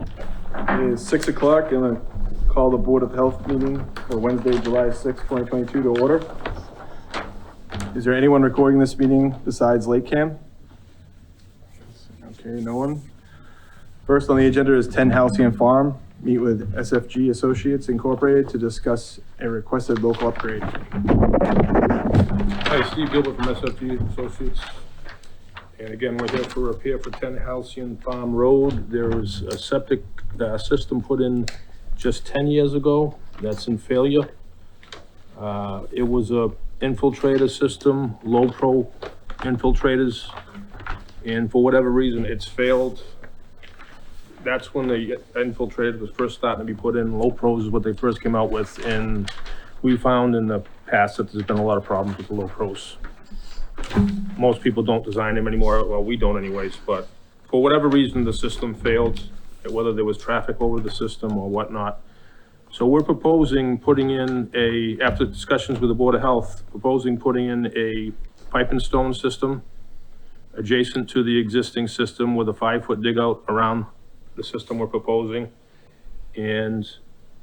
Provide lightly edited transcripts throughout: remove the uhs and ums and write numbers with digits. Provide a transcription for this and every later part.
It is 6 o'clock. I'm gonna call the Board of Health meeting for Wednesday, July 6, 2022 to order. Is there anyone recording this meeting besides LakeCAM? Okay, no one. First on the agenda is 10 Halcyon Farm. Meet with SFG Associates Incorporated to discuss a requested local upgrade. Hi, Steve Gilbert from SFG Associates. And again, we're here for repair for 10 Halcyon Farm Road. There was a septic system put in just 10 years ago that's in failure. It was a infiltrator system, low pro infiltrators, and for whatever reason, it's failed. That's when the infiltrator was first starting to be put in. Low pros is what they first came out with, and we found in the past that there's been a lot of problems with the low pros. Most people don't design them anymore. Well, we don't anyways, but for whatever reason, the system failed, whether there was traffic over the system or whatnot. So we're proposing putting in after discussions with the Board of Health, putting in a pipe and stone system adjacent to the existing system with a 5-foot dig out around the system we're proposing. And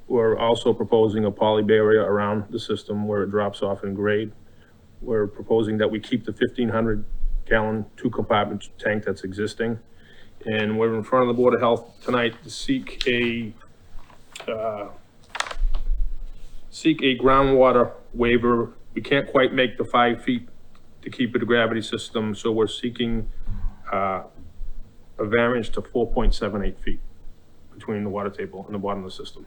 we're also proposing a poly barrier around the system where it drops off in grade. We're proposing that we keep the 1,500 gallon 2-compartment tank that's existing. And we're in front of the Board of Health tonight to seek a groundwater waiver. We can't quite make the 5 feet to keep it a gravity system, so we're seeking a variance to 4.78 feet between the water table and the bottom of the system.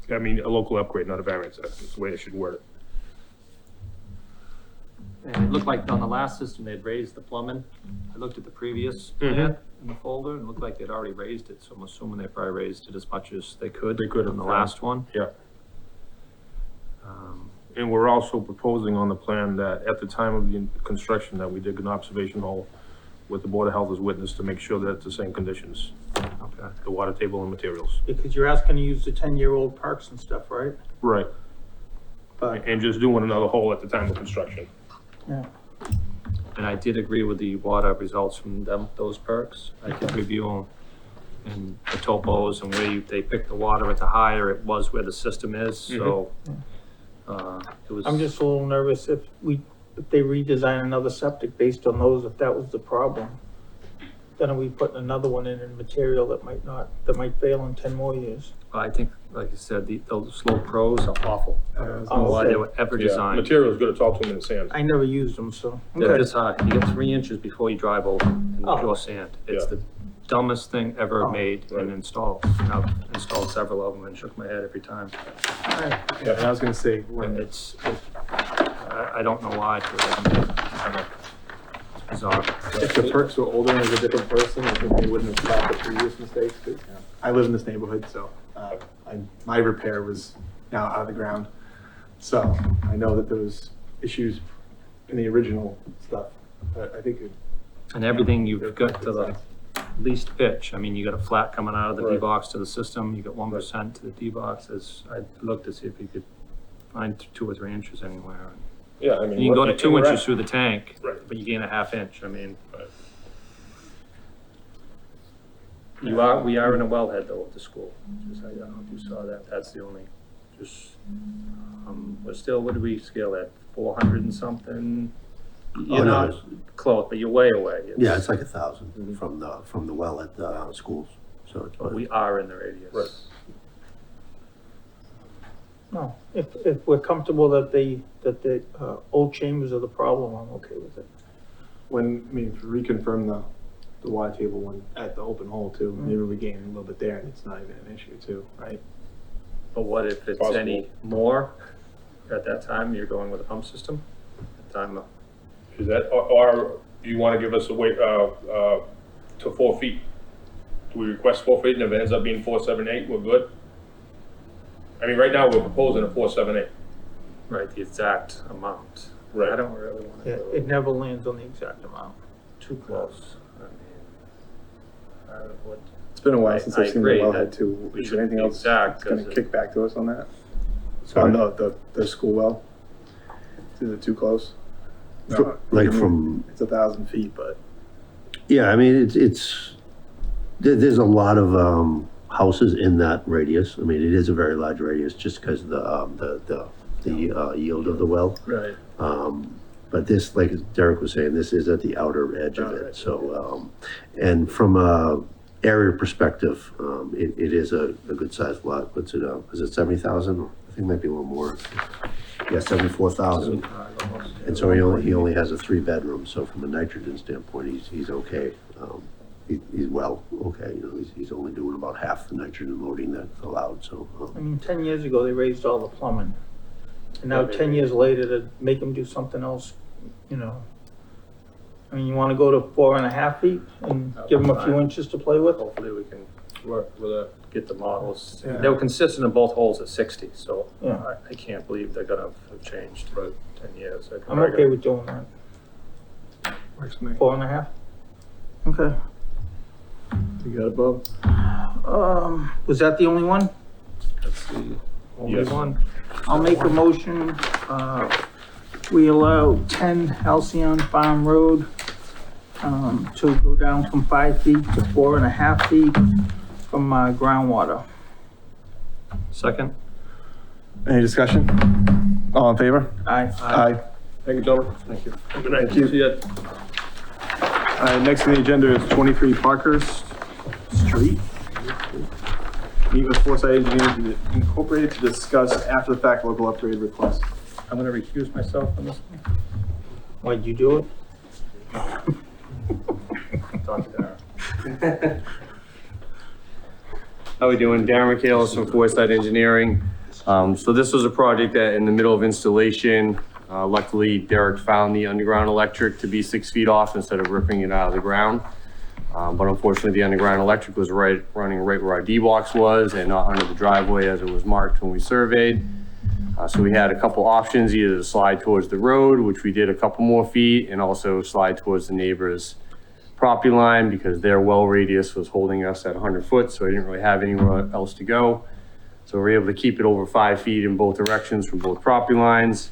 I mean, a local upgrade, not a variance. That's the way I should word it. And it looked like on the last system, they'd raised the plumbing. I looked at the previous plan in the folder and it looked like they'd already raised it. So I'm assuming they probably raised it as much as they could. They could on the last one. Yeah. And we're also proposing on the plan that at the time of the construction that we did an observation hole with the Board of Health as witness to make sure that it's the same conditions. Okay. The water table and materials. Because you're asking to use the 10-year-old parks and stuff, right? Right. But, And just doing another hole at the time of construction. yeah. And I did agree with the water results from those perks. I did review them and the topos and where they picked the water at the higher, it was where the system is. So it was. I'm just a little nervous if they redesign another septic based on those, if that was the problem. Then are we putting another one in material that might fail in 10 more years? I think, like you said, those slow pros are awful. I don't know why they were ever Yeah, designed. material is good. It's all two minute sand. I never used them, so. They're Okay. this high. You get 3 inches before you drive over in the pure sand. It's Yeah. the dumbest thing ever Oh, made right. and installed. I've installed several of them and shook my head every time. All right. Yeah, and I was gonna say, And when I don't know why. It's bizarre. if the perks were older and was a different person, I think they wouldn't have stopped the previous mistakes. But, I live in this neighborhood, so my repair was now out of the ground. So I know that there was issues in the original stuff, but I think And everything you've got to the least pitch. I mean, you got a flat coming out of the Right. D-box to the system. You got 1% to the D-box. I looked to see if you could find 2 or 3 inches anywhere. Yeah, I mean. You can go to and 2 we're inches at- through the tank, Right. but you gain a 1/2 inch. I mean, Right. we are in a wellhead though at the school. Just, I don't know if you saw that. That's the only, we're still, what do we scale at? 400 and something? You're no. not close, but you're way away. Yeah, it's like 1,000 from the well at the schools, so it's. But we are in the radius. Right. No, if we're comfortable that the old chambers are the problem, I'm okay with it. reconfirm the water table one at the open hole too, maybe we gain a little bit there and it's not even an issue too, right? But what if it's Possible. any more? At that time, you're going with a pump system? At the time of Is that, or do you want to give us a wait, to 4 feet? Do we request 4 feet and if it ends up being 4.78, we're good? I mean, right now, we're proposing a 4.78. right, the exact amount. Right. I don't really want Yeah, to go it never lands on the exact amount. too close. I mean, I would. It's been a while since I I've seen the agree wellhead that too. we Is should there anything be else exact, that's gonna 'cause kick back to us on that? Sorry? On the school well? Is it too close? No, Like from, It's 1,000 feet, but yeah, I mean, there's a lot of, houses in that radius. I mean, it is a very large radius just because the yield of the well. right. But this, like Derek was saying, this is at the outer edge of it, so, and from a area perspective, it is a good sized lot. What's it, is it 70,000? I think it might be a little more. Yeah, 74,000. And so he only has a 3-bedroom, so from a nitrogen standpoint, he's okay. He's well, okay, you know, he's only doing about half the nitrogen loading that's allowed, so. I mean, 10 years ago, they raised all the plumbing. And now 10 years later, to make them do something else, you know. I mean, you wanna go to 4.5 feet and give them a few inches to play with? Hopefully we can work with get the models. Yeah. They were consistent in both holes at 60, so Yeah. I can't believe they're gonna have changed for 10 years. I'm okay with doing that. Works for me. 4.5? Okay. You got it, Bob? Was that the only one? That's the only Yes. one. I'll make a motion, we allow 10 Halcyon Farm Road, to go down from 5 feet to 4.5 feet from, groundwater. Second? Any discussion? All in favor? Aye. Aye. Thank you, gentlemen. Thank you. Good night. See ya. Next on the agenda is 23 Parkhurst Street. Meet with Foresight Engineering Incorporated to discuss after-the-fact local upgrade request. I'm gonna recuse myself from this one. Why'd you do it? Talk to Darren. How we doing? Darren McHale from Foresight Engineering. So this was a project that in the middle of installation, luckily Derek found the underground electric to be 6 feet off instead of ripping it out of the ground. But unfortunately the underground electric was running right where our D-box was and not under the driveway as it was marked when we surveyed. So we had a couple options, either to slide towards the road, which we did a couple more feet, and also slide towards the neighbor's property line because their well radius was holding us at 100 foot, so I didn't really have anywhere else to go. So we were able to keep it over 5 feet in both directions from both property lines.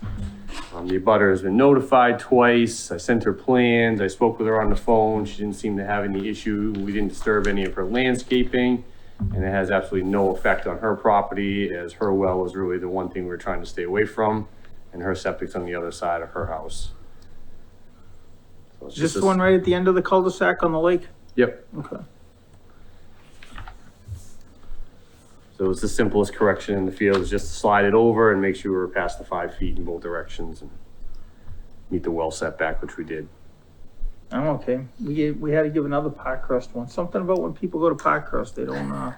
The abutter has been notified twice. I sent her plans. I spoke with her on the phone. She didn't seem to have any issue. We didn't disturb any of her landscaping, and it has absolutely no effect on her property, as her well was really the one thing we were trying to stay away from, and her septic's on the other side of her house. So it's Is this just the one right at the end of the cul-de-sac on the lake? Yep. Okay. So it was the simplest correction in the field, is just to slide it over and make sure we were past the 5 feet in both directions and meet the well setback, which we did. I'm okay. We had to give another Parkhurst one. Something about when people go to Parkhurst, they don't,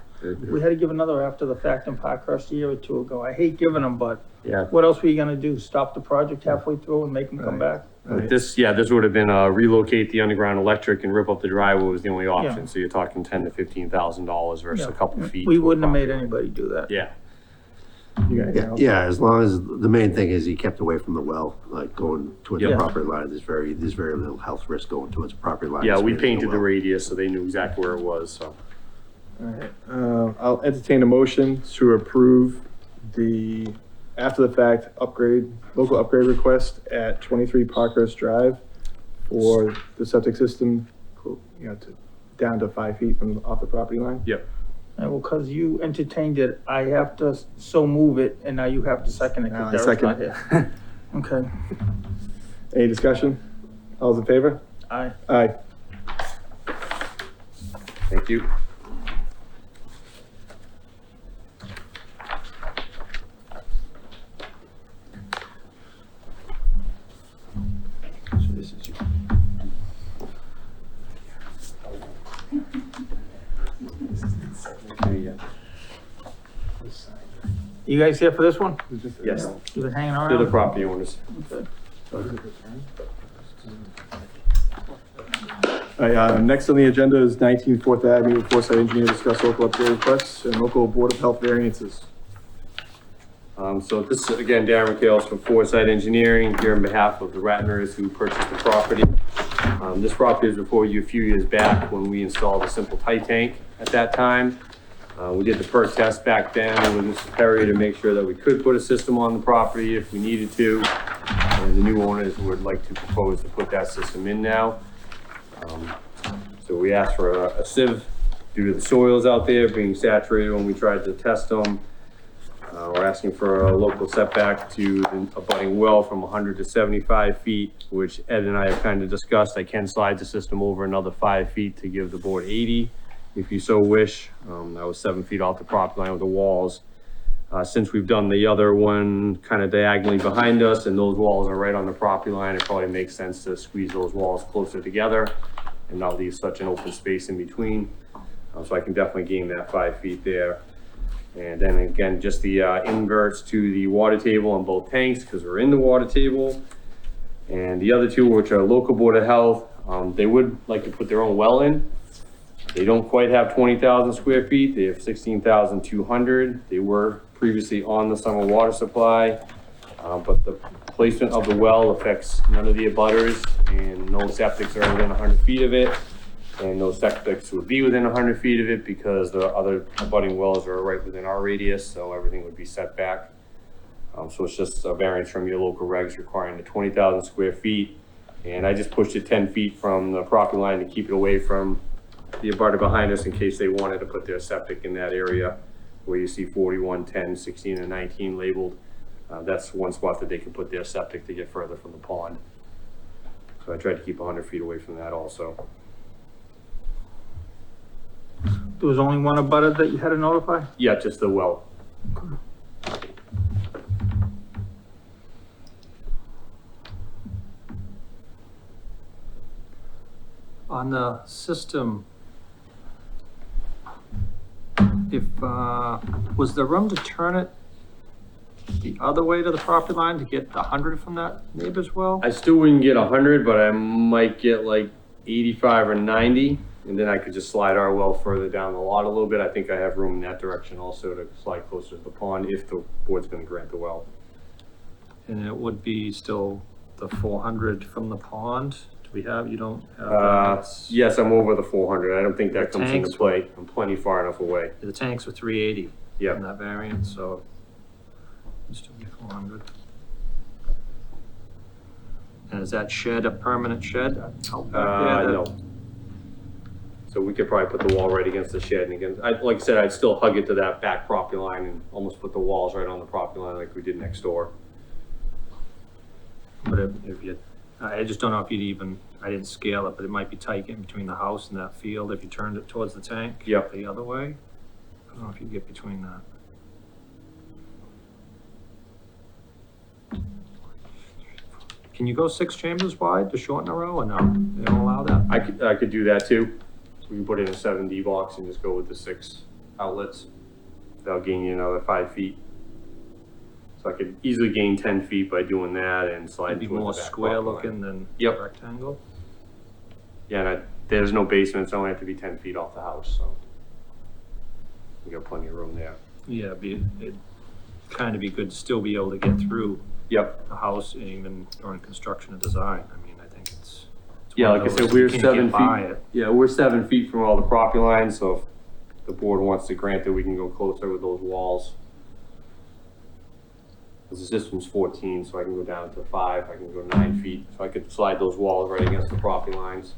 we had to give another after the fact in Parkhurst a year or two ago. I hate giving them, but Yeah. what else were you gonna do? Stop the project halfway through and make them come back? But this, yeah, this would have been, relocate the underground electric and rip up the driveway was the only Yeah. option. So you're talking $10,000 to $15,000 versus a couple feet. We to a wouldn't have made property. anybody do that. Yeah. You guys know? Yeah, as long as, the main thing is he kept away from the well, like going towards the Yeah. property line, there's very little health risk going towards the property line. Yeah, we especially painted the well. radius so they knew exactly where it was, so. All right, I'll entertain a motion to approve the after-the-fact local upgrade request at 23 Parkhurst Drive for the septic system, down to 5 feet off the property line. Yep. Well, cause you entertained it, I have to so move it, and now you have to second it, Now I cause Derek's not second here. Okay, Any discussion? All's in favor? aye. Aye. Thank you. So this is you. You guys here for this one? Yes. You been hanging They're the around? property owners. Okay. All right, next on the agenda is 19 Fourth Avenue, Foresight Engineer discuss local upgrade requests and local Board of Health variances. So this is, again, Darren McHale from Foresight Engineering, here on behalf of the Ratners who purchased the property. This property was before you a few years back when we installed a simple tight tank at that time. We did the perk test back then with Mr. Perry to make sure that we could put a system on the property if we needed to. and the new owners would like to propose to put that system in now. So we asked for a sieve due to the soils out there being saturated when we tried to test them. We're asking for a local setback to the abutting well from 100 to 75 feet, which Ed and I have kind of discussed. I can slide the system over another 5 feet to give the board 80, if you so wish. I was 7 feet off the property line with the walls. Since we've done the other one kind of diagonally behind us and those walls are right on the property line, it probably makes sense to squeeze those walls closer together and not leave such an open space in between. So I can definitely gain that 5 feet there. And then again, just the inverts to the water table on both tanks because we're in the water table. And the other two, which are local board of health, they would like to put their own well in. They don't quite have 20,000 square feet. They have 16,200. They were previously on the summer water supply, but the placement of the well affects none of the abutters and no septics are within 100 feet of it. And no septics would be within 100 feet of it because the other abutting wells are right within our radius, so everything would be set back. So it's just a variance from your local regs requiring the 20,000 square feet. And I just pushed it 10 feet from the property line to keep it away from the abutter behind us in case they wanted to put their septic in that area where you see 41, 10, 16, and 19 labeled. That's one spot that they can put their septic to get further from the pond. So I tried to keep 100 feet away from that also. There was only one abutter that you had to notify? Yeah, just the well. On the system, if, was there room to turn it the other way to the property line to get the 100 from that neighbor's well? I still wouldn't get 100, but I might get like 85 or 90. And then I could just slide our well further down the lot a little bit. I think I have room in that direction also to slide closer to the pond if the board's gonna grant the well. And it would be still the 400 from the pond? Do we have, you don't have that? Yes, I'm over the 400. I don't think that The comes tanks- into play. I'm plenty far enough away. The tanks were 380 Yeah. in that variant, so it'd still be 400. And is that shed a permanent shed out back there? No. So we could probably put the wall right against the shed and again, like I said, I'd still hug it to that back property line and almost put the walls right on the property line like we did next door. But if you, I just don't know if you'd even, I didn't scale it, but it might be tight in between the house and that field if you turned it towards the tank. Yep. The other way. I don't know if you'd get between that. Can you go 6 chambers wide to shorten a row or no? They don't allow that? I could do that too. We can put in a 7D box and just go with the 6 outlets. That'll gain you another 5 feet. So I could easily gain 10 feet by doing that and slide It'd be towards more the back square property line. looking than Yep. rectangle. Yeah, and there's no basement, so I only have to be 10 feet off the house, so we got plenty of room there. Yeah, it'd kind of be good to still be able to get through Yep. the house even during construction and design. I mean, I think it's Yeah, one like of I said, those we're you can't 7 get by feet. it. Yeah, we're 7 feet from all the property lines, so if the board wants to grant it, we can go closer with those walls. 'Cause the system's 14, so I can go down to 5, I can go 9 feet, so I could slide those walls right against the property lines.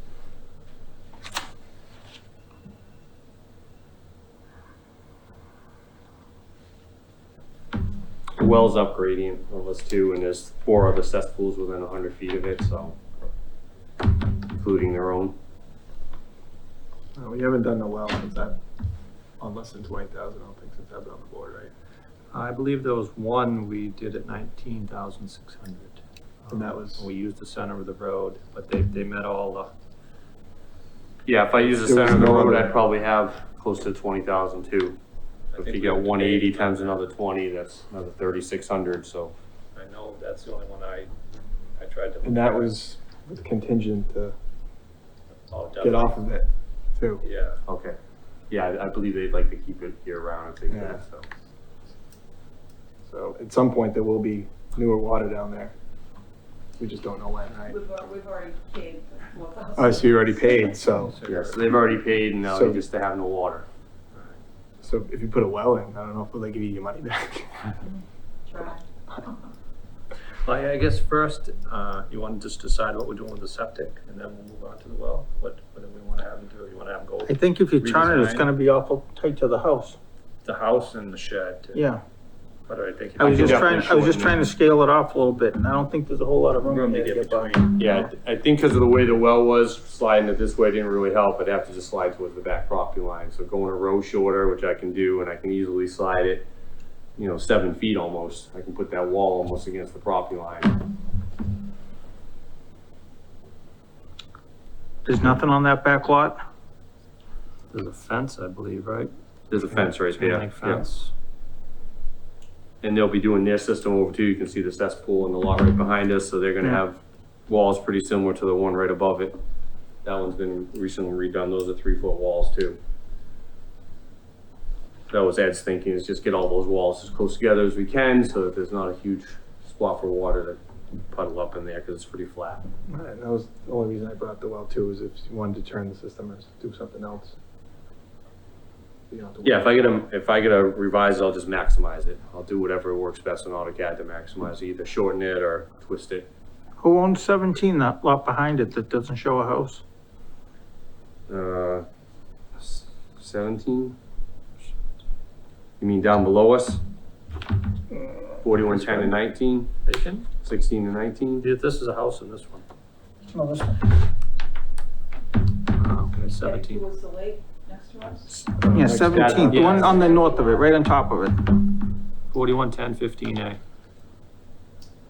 The well's up gradient of us too, and there's 4 other cesspools within 100 feet of it, so, including their own. We haven't done the well since that, on less than 20,000, I don't think, since I've been on the board, right? I believe there was one we did at 19,600. And that was- We used the center of the road, but they met all the, Yeah, if I use the There was center of the no road, other- I'd probably have close to 20,000 too. If you get 180 times another 20, that's another 3,600, so. I know that's the only one I tried to. And that was with contingent to Oh, get definitely. off of it too. Yeah. Okay. Yeah, I believe they'd like to keep it year round if they Yeah. could, so. So at some point there will be newer water down there. We just don't know when, right? We've already paid the 4,000. Oh, so you already paid, so, Yes, they've already paid and now So- they just have no water. so if you put a well in, I don't know if they'll give you your money back. Try. Well, I guess first, you want to just decide what we're doing with the septic, and then we'll move on to the well. What do we want to have them do? You want to have them go I think if you turn it, it's Redesign. gonna be awful tight to the house. the house and the shed? too. Yeah, But I think. I was just definitely trying to scale it off a little bit, and I don't think there's a whole lot of room Room to there to get get by. between. Yeah, I think because of the way the well was, sliding it this way didn't really help. I'd have to just slide towards the back property line. So going a row shorter, which I can do, and I can easily slide it, 7 feet almost. I can put that wall almost against the property line. There's nothing on that back lot? There's a fence, I believe, right? There's a fence right Chain there. link Yeah. fence. And they'll be doing their system over too. You can see the cesspool and the lot right behind us, so they're gonna Yeah. have walls pretty similar to the one right above it. That one's been recently redone. Those are 3-foot walls too. That was Ed's thinking, is just get all those walls as close together as we can so that there's not a huge spot for water to puddle up in there, cause it's pretty flat. Right, that was the only reason I brought up the well too, is if you wanted to turn the system or do something else. You don't have to Yeah, worry. if I get a revise, I'll just maximize it. I'll do whatever works best in AutoCAD to maximize, either shorten it or twist it. Who owns 17, that lot behind it that doesn't show a house? 17? You mean down below us? 41, 10, and 19, Vacant? 16 and 19? Yeah, this is a house in this one. No, this one. Okay, Yeah, 17. towards the lake next to us. Yeah, 17, the one on the north of it, right on top of it. 41, 10, 15A.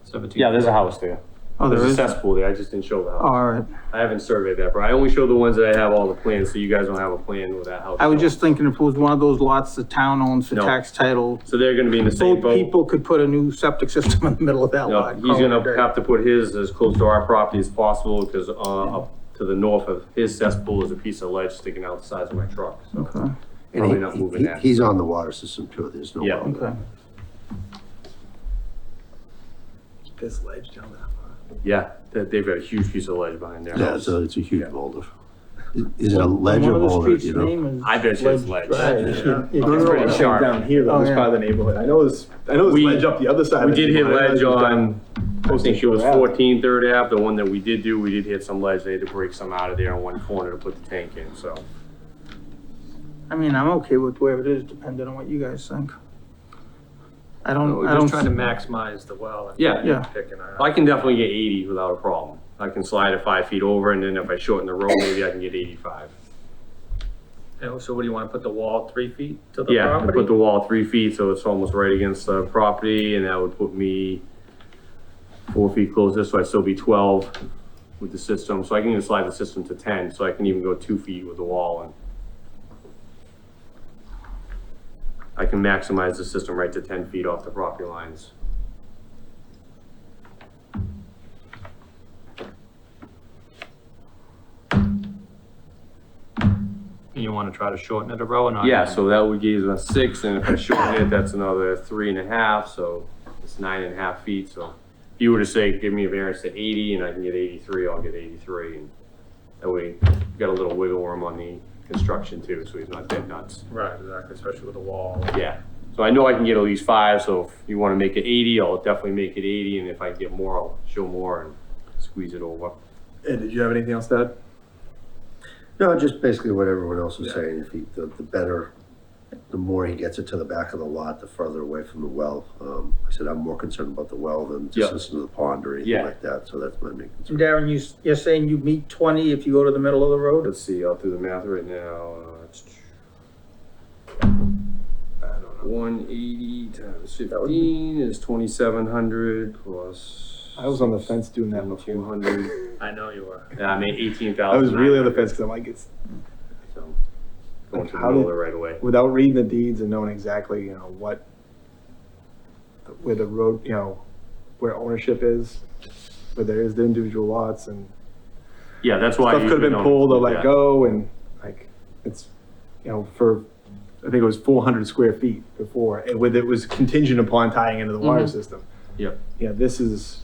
17. Yeah, there's a house there. Oh, there There's a is? cesspool there, I just didn't show the Oh, house. all right. I haven't surveyed that, but I only show the ones that I have all the plans, so you guys don't have a plan with that house. I was just thinking if it was one of those lots the town owns for No. tax title, So they're gonna be in the same both boat. people could put a new septic system in the middle of that No, lot. he's gonna have to put his as close to our property as possible, because, up to the north of his cesspool is a piece of ledge sticking out the size of my truck, so. Okay, And Probably not moving that. he's on the water system too, there's no. Yeah. well. okay. This ledge down that far. Yeah, they've got a huge piece of ledge behind their Yeah, house. so it's a huge boulder. Is it a ledge One or of the boulder, streets' you know? name is I bet you it's ledge. Drive. Yeah. It's No, pretty I'm saying sharp. down here, though, Oh, this yeah. part of the neighborhood. I know there's We- ledge up the other side. We of did it, hit but I didn't ledge know it was on, down I think it was Ave. 14 Third Ave, the one that we did do, we did hit some ledge. They had to break some out of there in one corner to put the tank in, so. I mean, I'm okay with where it is, depending on what you guys think. I We're don't, just trying to maximize the well. And Yeah. Yeah. Picking a- I can definitely get 80 without a problem. I can slide it 5 feet over, and then if I shorten the road, maybe I can get 85. So what do you want to put the wall 3 feet to the Yeah, I property? put the wall 3 feet, so it's almost right against the property, and that would put me 4 feet closer, so I'd still be 12 with the system. So I can even slide the system to 10, so I can even go 2 feet with the wall, and I can maximize the system right to 10 feet off the property lines. And you want to try to shorten it a row or not? Yeah, so that would give us 6, and if I shorten it, that's another 3.5, so it's 9.5 feet. So if you were to say, give me a variance to 80 and I can get 83, I'll get 83. And that way, you got a little wiggle room on the construction too, so he's not dead nuts. Right, exactly, especially with the wall. Yeah, so I know I can get at least 5, so if you want to make it 80, I'll definitely make it 80, and if I get more, I'll show more and squeeze it over. Ed, did you have anything else to add? No, just basically what everyone else was Yeah. saying, if he, the better, the more he gets it to the back of the lot, the further away from the well. I said, I'm more concerned about the well than Yeah. distance to the pond or anything Yeah. like that, so that's my main concern. Darren, you're saying you meet 20 if you go to the middle of the road? Let's see, I'll do the math right now. I don't know. 180 times 15 is 2,700 plus. I was on the fence doing that before. 200. I know you were. Yeah, I made 18,000. I was really on the fence because I'm like, it's, So, going to the How middle did- of it right away. without reading the deeds and knowing exactly, what, where the road, where ownership is, where there is the individual lots and Yeah, that's why. I stuff could have usually been don't pulled or include let that. go and like, it's, for, I think it was 400 square feet before, and with, it was contingent upon tying into the water system. Yep. Yeah, this is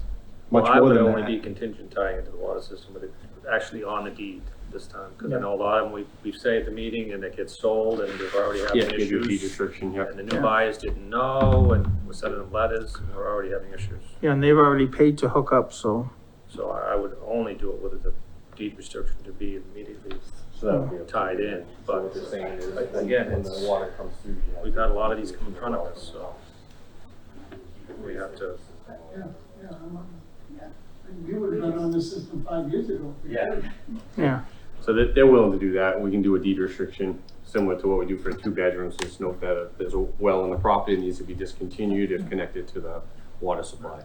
Well, much I more would than only be that. contingent tying into the water system, but it's actually on the deed. this time, because I know a lot of them, we say at the meeting and it gets sold and they've already having Yeah, give you a deed issues. restriction, yeah. And the new buyers didn't know, and we're sending them letters, and we're already having issues. Yeah, and they've already paid to hook up, so, So I would only do it with a deed restriction to be immediately So that would be a tied in, but what you're saying is, again, when it's, the water comes through, you have we've to- had a lot of these come in front of us, so we have to, We would have been on the system 5 years ago. Yeah. yeah. So that they're willing to do that. We can do a deed restriction similar to what we do for 2 bedrooms. Just note that there's a well in the property that needs to be discontinued if connected to the water supply.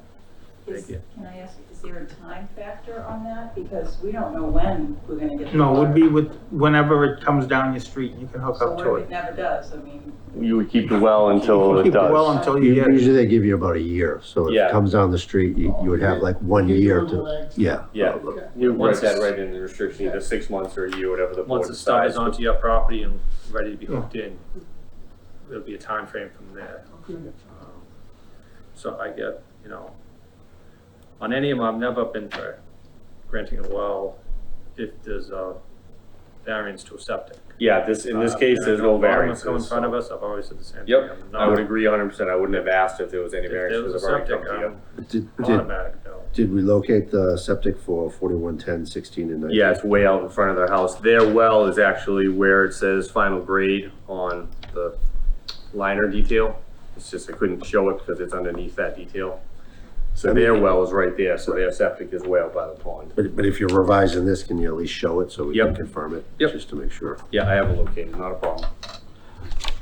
Thank you. Can I ask, is there a time factor on that? Because we don't know when we're gonna get the No, it would water. be with, whenever it comes down your street, you can hook So up what to if it. it never does? I mean, You would keep the well until it Keep the well does. until you get it. Usually they give you about a year, so if Yeah. it comes down the street, you would have like 1 year to, yeah. Yeah, you write that right in the restriction, either 6 months or a year, whatever the board once the stuff is decides. onto your property and ready to be hooked in, there'll be a time frame from there. So I get, you know, on any of them, I've never been for granting a well if there's a variance to a septic. Yeah, in this case, there's no variances. Come in front of so- us, I've always said the same thing. Yep, I'm I would not- agree 100%. I wouldn't have asked if there was any If there variances. was a I've already septic, come to you. Did automatic, no. did we locate the septic for 4110, 16, and 19? Yeah, it's way out in front of their house. Their well is actually where it says final grade on the liner detail. It's just, I couldn't show it because it's underneath that detail. So their well is right there, so their septic is way out by the pond. But if you're revising this, can you at least show it so we can Yep. confirm it? Yep. Just to make sure. Yeah, I have it located, not a problem.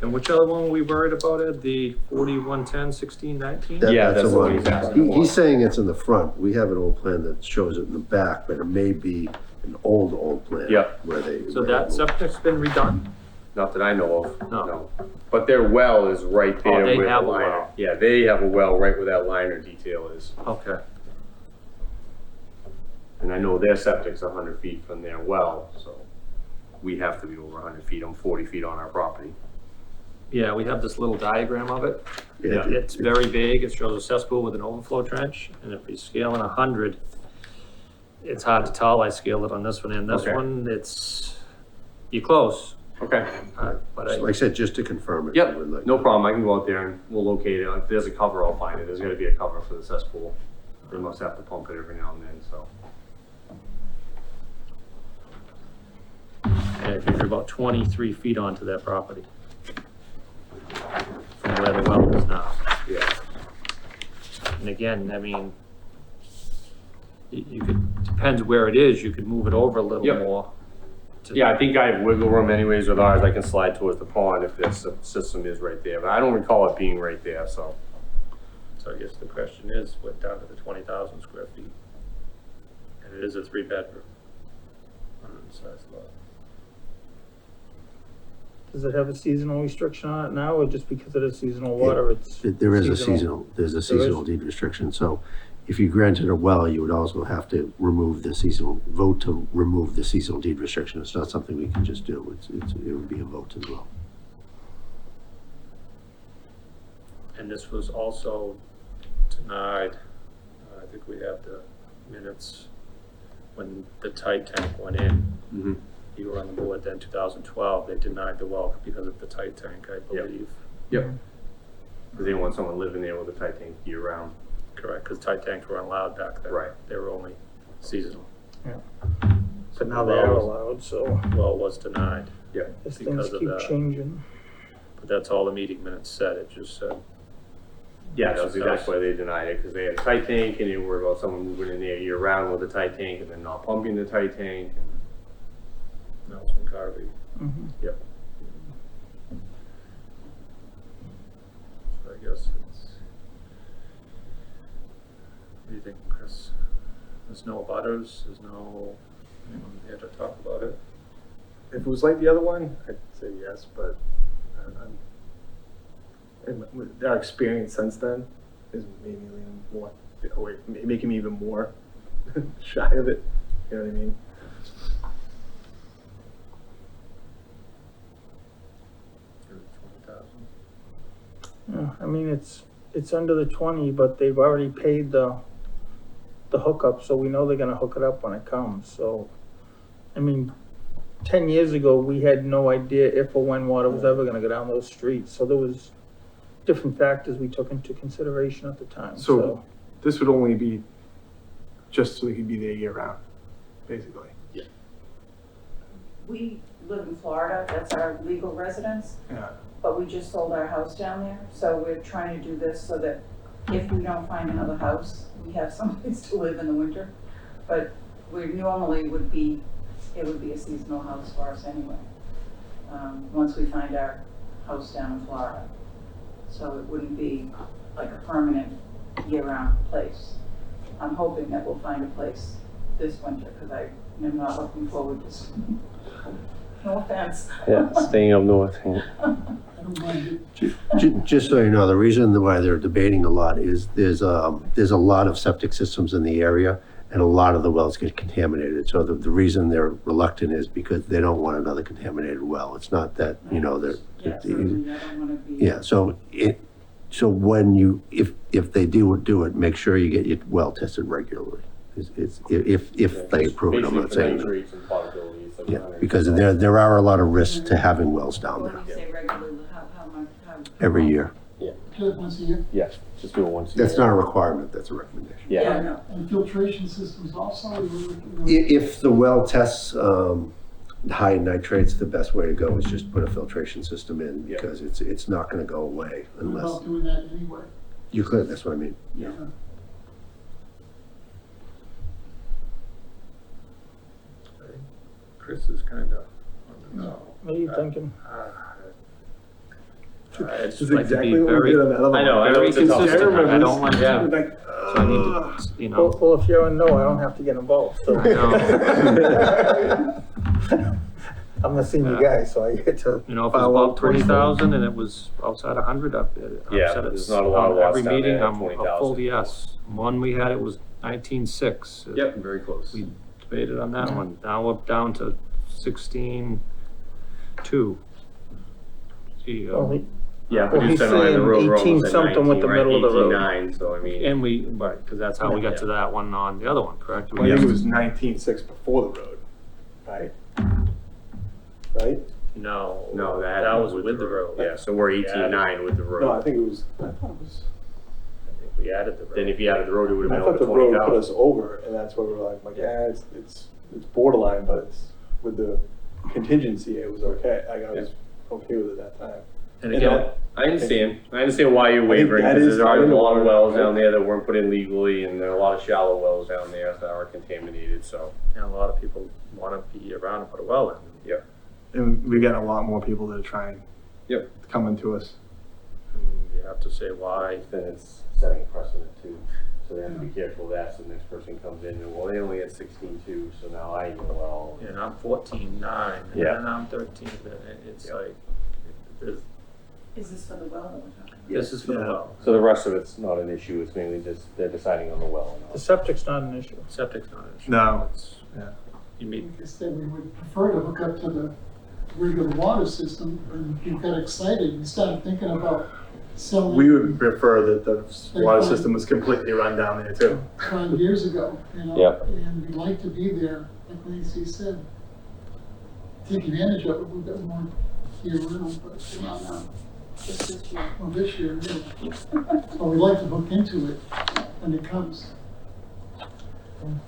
And which other one were we worried about, Ed? The 4110, 1619? Yeah, the that's what one. he's asking for. He's saying it's in the front. We have an old plan that shows it in the back, but it may be an old plan. Yep. Where they. So that septic's been redone? Not that I know of, No. no. But their well is right there Oh, they with the have a liner. well. Yeah, they have a well right where that liner detail is. Okay. And I know their septic's 100 feet from their well, so we have to be over 100 feet. I'm 40 feet on our property. Yeah, we have this little diagram of it. Yeah. It's very big. It shows a cesspool with an overflow trench, and if you're scaling 100, it's hard to tell. I scaled it on this one and this Okay. one. You're close, Okay. but Like I said, just to confirm it. Yep, we'd like no to- problem. I can go out there and we'll locate it. If there's a cover, I'll find it. There's gotta be a cover for the cesspool. They must have to pump it every now and then, so. and if you're about 23 feet onto that property from where the well is now. Yeah. And again, I mean, you could, depends where it is, you could move it over a little Yep. more. to- Yeah, I think I have wiggle room anyways with ours. I can slide towards the pond if this system is right there, but I don't recall it being right there, so. So I guess the question is, we're down to the 20,000 square feet. And it is a 3-bedroom. Undersized lot. Does it have a seasonal restriction on it now, or just because it is seasonal water, it's? There is a seasonal deed restriction, so if you granted a well, you would also have to vote to remove the seasonal deed restriction. It's not something we can just do. It would be a vote as well. And this was also denied, I think we have the minutes, when the tight tank went in. You were on the board then, 2012, they denied the well because of the tight tank, I believe. Yep. Because they didn't want someone living there with a tight tank year round. Correct, because tight tanks weren't allowed back then. Right. They were only seasonal. But now they are allowed, so Well, was denied, as because things of keep that. changing. but that's all the meeting minutes said, it just said, Yeah, that's exactly why they denied it, because they had a tight tank and they were about someone moving in there year round with a tight tank and then not pumping the tight tank. Nelson Carvey. Mhm. Yep. So I guess it's, what do you think, Chris? There's no abutters, there's no, anyone here to talk about it? If it was like the other one, I'd say yes, but with our experience since then is maybe leaning more away, making me even more shy of it. You know what I mean? Yeah, I mean, it's under the 20, but they've already paid the hookup, so we know they're gonna hook it up when it comes, so, I mean, 10 years ago, we had no idea if or when water was ever gonna go down those streets, so there was different factors we took into consideration at the time, So this would only be just so they could be there year round, basically. We live in Florida, that's our legal residence, Yeah. but we just sold our house down there, so we're trying to do this so that if we don't find another house, we have someplace to live in the winter. But we normally would be, it would be a seasonal house for us anyway, once we find our house down in Florida. So it wouldn't be like a permanent year-round place. I'm hoping that we'll find a place this winter, because I am not looking forward to swimming. No offense. Yeah, staying up north. Yeah. I don't mind it. Just so you know, the reason why they're debating a lot is there's a lot of septic systems in the area and a lot of the wells get contaminated. So the reason they're reluctant is because they don't want another contaminated well. It's not that, you know, they're, Yeah, certainly, I don't wanna be. yeah, so when you, if they do it, make sure you get your well tested regularly. If they approve it, I'm not saying. Yeah, because there are a lot of risks to having wells down When there you say regularly, how much, every year. Do it once a year. Yeah, just do it once a year. That's not a requirement, that's a recommendation. Yeah, no. And filtration systems also, If the well tests high nitrates, the best way to go is just put a filtration system in because it's not gonna go away what unless, about doing that anyway? you could, that's what I mean. Yeah. Chris is kinda on the No. what are you thinking? I'd This just is like to be exactly what we very, did on that other one. I know, very it's a tough consistent. one. I don't want, Yeah. Like, so I need to, you know. Well, if you're a no, I don't have to get involved, so. I know. I'm the senior guy, so I get to. You know, if it's follow above up pretty 20,000 and it was outside 100, I've Yeah, said there's it's not a lot of on lots every down meeting, there at I'm a 20,000. full yes. One we had, it was 19.6. Yep, very close. We debated on that one. Now we're down to 16.2. Gee, Well, he- Yeah, but Well, you he's said on the saying road, we're 18 almost at something with 19, the right? middle of the road. 18.9, so I mean. And we, right, because that's how we got to that one on the other one, correct? I think it was 19.6 before the road, right? Right? No. No, That was with the road. Yeah, so we're 18.9 with the No, I road. think it was, I thought it was, I think we added the road. Then if you added the road, it would have I been thought over the road put 20,000. us over, and that's where we were like, yeah, it's borderline, but it's, with the contingency, it was okay. Like, I was okay with it that time. And And again, that- I understand why you're wavering, that because is there are fine. a lot of wells down there that weren't put in legally, and there are a lot of shallow wells down there that are contaminated, so. and a lot of people want to be around and put a well in. Yeah. And we got a lot more people that are trying. Yep. Coming to us. And you have to say why. Then it's setting a precedent too, so they have to be careful of that, so the next person comes in and, well, they only had 16.2, so now I know, well. And I'm 14.9, and Yeah. then I'm 13, and it's like, there's, Is this for the well that we're talking about? this is for the Yeah. well. So the rest of it's not an issue, it's mainly just they're deciding on the well and The all. septic's not an issue. Septic's not an issue. No. It's- Yeah. You mean, Like I said, we would prefer to hook up to the regular water system, and you got excited, you started thinking about selling. We would prefer that the water system was completely run down there too. 5 years ago, you know? Yep. And we'd like to be there, like Nancy said. Take advantage of it, we've got more year round, but not now. Just this year. Well, this year, yeah. But we'd like to hook into it when it comes.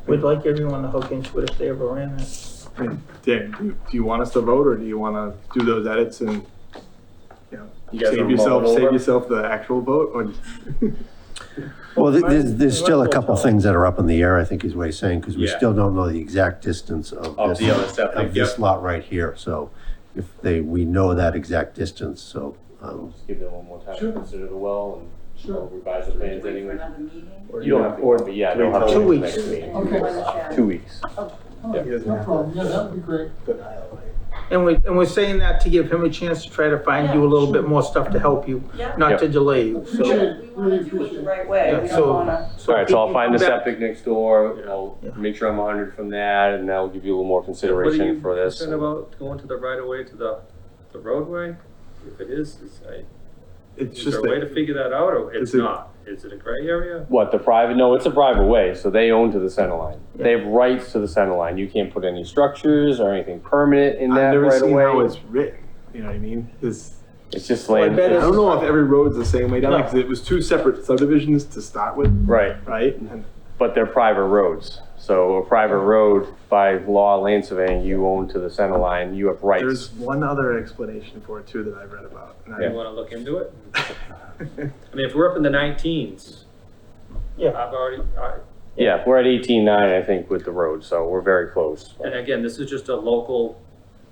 We'd like everyone to hook into it if they ever ran it. I mean, Dan, do you want us to vote, or do you wanna do those edits and, you know, You guys wanna mull it save over? yourself the actual vote, or? Well, there's still a couple things that are up in the air, I think is what he's saying, because we Yeah. still don't know the exact distance of Of the other this, septic, of this yep. lot right here. So if we know that exact distance, so, Just give them one more time Sure. to consider the well and Sure. revise the Do we plans wait for anyway. another meeting? You don't have to, Or but yeah, do we they'll have to. Two wait till weeks. next meeting. And Okay. when is that? 2 weeks. Oh, He doesn't no have to. problem, yeah, that would be great. And we're saying that to give him a chance to try to find you a little bit more stuff to help you, Yeah. not to delay you, Appreciate so. it. We wanna do it the right way, Yeah, we so- don't wanna, so Alright, so he I'll can find the come back- septic next door, I'll Yeah. make sure I'm 100 from that, and that'll give you a little more what are consideration you for this. concerned about going to the right of way to the roadway? If it is, It's is just there a way to that, figure that out, or it's Is it- not? is it a gray area? What, the private? No, it's a private way, so they own to the center line. They have rights to the center line. You can't put any structures or anything permanent in I've that never right seen how away. it's written, you know what I mean? It's just Well, I land. bet I don't know if every road's the same way down there, No. because it was two separate subdivisions to start with, Right, right? And but they're private roads. So a private road, by law, land surveying, you own to the center line, you have rights. there's one other explanation for it too that I've read about. And You wanna look into it? I mean, if we're up in the 19s, Yeah. I've already, Yeah, we're at 18.9, I think, with the road, so we're very close. and again, this is just a local,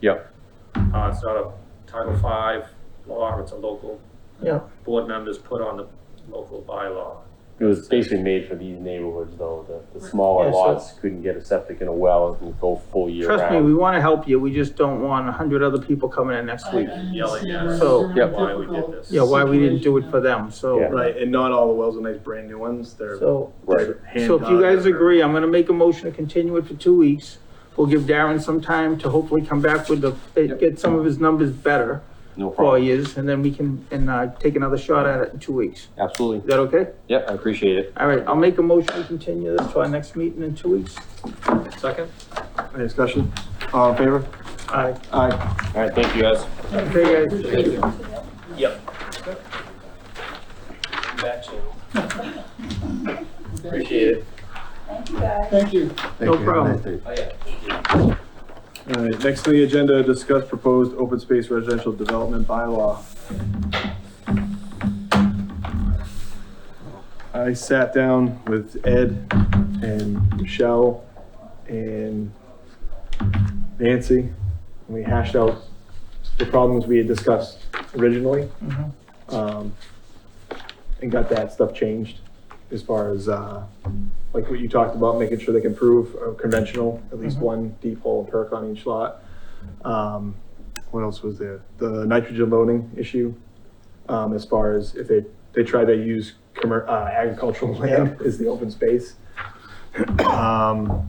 Yep, it's not a Title V law, it's a local, Yeah. board members put on the local bylaw. it was basically made for these neighborhoods though, the smaller Yeah, so- lots couldn't get a septic and a well and go full year round. Trust me, we wanna help you, we just don't want 100 other people coming in next week. Yelling at us. So- Yep. Why we did this. Yeah, why we didn't do it for them, so. Yeah. Right, and not all the wells are nice brand new ones, they're. So, Right. hand so if you dug guys or- agree, I'm gonna make a motion to continue it for 2 weeks. We'll give Darren some time to hopefully come back with get some of his numbers better No for problem, you, and then we can, take another shot at it in 2 weeks. absolutely. Is that okay? Yep, I appreciate it. All right, I'll make a motion to continue this to our next meeting in 2 weeks. Second? Any discussion? All in favor? Aye. Aye. All right, thank you guys. Okay, guys. Yep. Back soon. Appreciate it. Thank you, guys. Thank you. Thank No you. Have a problem. nice day. Oh, yeah. All right, next on the agenda, discuss proposed open space residential development bylaw. I sat down with Ed and Michelle and Nancy, and we hashed out the problems we had discussed originally. And got that stuff changed as far as, like what you talked about, making sure they can prove a conventional, at least one deep hole perk on each lot. What else was there? The nitrogen loading issue, as far as if they try to use agricultural land is the open space. What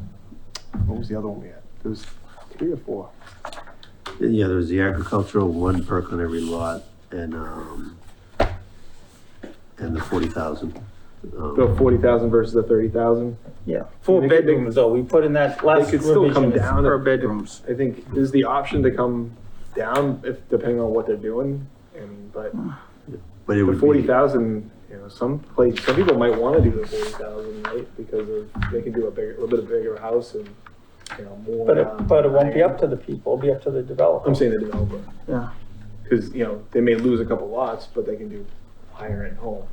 was the other one we had? There was 3 or 4. Yeah, there's the agricultural, one perk on every lot, and the 40,000. The 40,000 versus the 30,000. Yeah, 4 They could- bedrooms though, we put in that last They could still come revision, it's down per if- bedrooms. I think there's the option to come down if, depending on what they're doing. And, but But it the would be, 40,000, you know, some people might want to do the 40,000, right? Because they can do a little bit bigger house and, you know, more. But it won't be up to the people, it'll be up to the developer. I'm saying the developer, Yeah, because, you know, they may lose a couple lots, but they can do higher end home.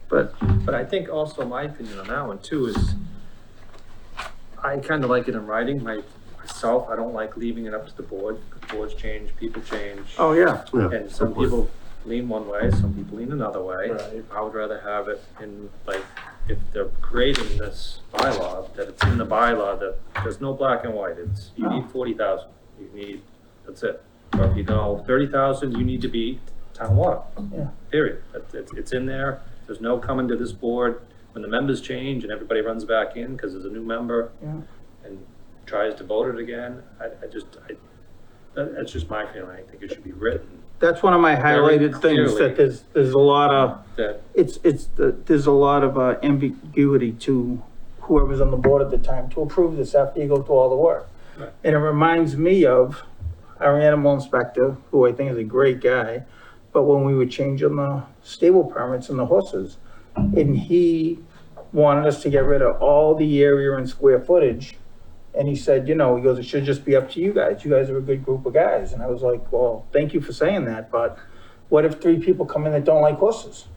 but, But I think also my opinion on that one too is, I kind of like it in writing, myself, I don't like leaving it up to the board, because boards change, people change. oh, yeah, yeah, And some of course. people lean one way, some people lean another way. Right. I would rather have it in, like, if they're creating this bylaw, that it's in the bylaw, that there's no black and white, it's, you need 40,000, you need, that's it. Or if you know 30,000, you need to be town water. Yeah. Period. It's in there, there's no coming to this board when the members change and everybody runs back in because there's a new member. Yeah. And tries to vote it again, that's just my feeling, I think it should be written that's one of my highlighted things, clearly. that there's a lot of, that there's a lot of ambiguity to whoever's on the board at the time to approve this after you go through all the work. Right. And it reminds me of our animal inspector, who I think is a great guy, but when we were changing the stable permits and the horses, and he wanted us to get rid of all the area and square footage. And he said, you know, he goes, it should just be up to you guys. You guys are a good group of guys. And I was like, well, thank you for saying that, but what if 3 people come in that don't like horses?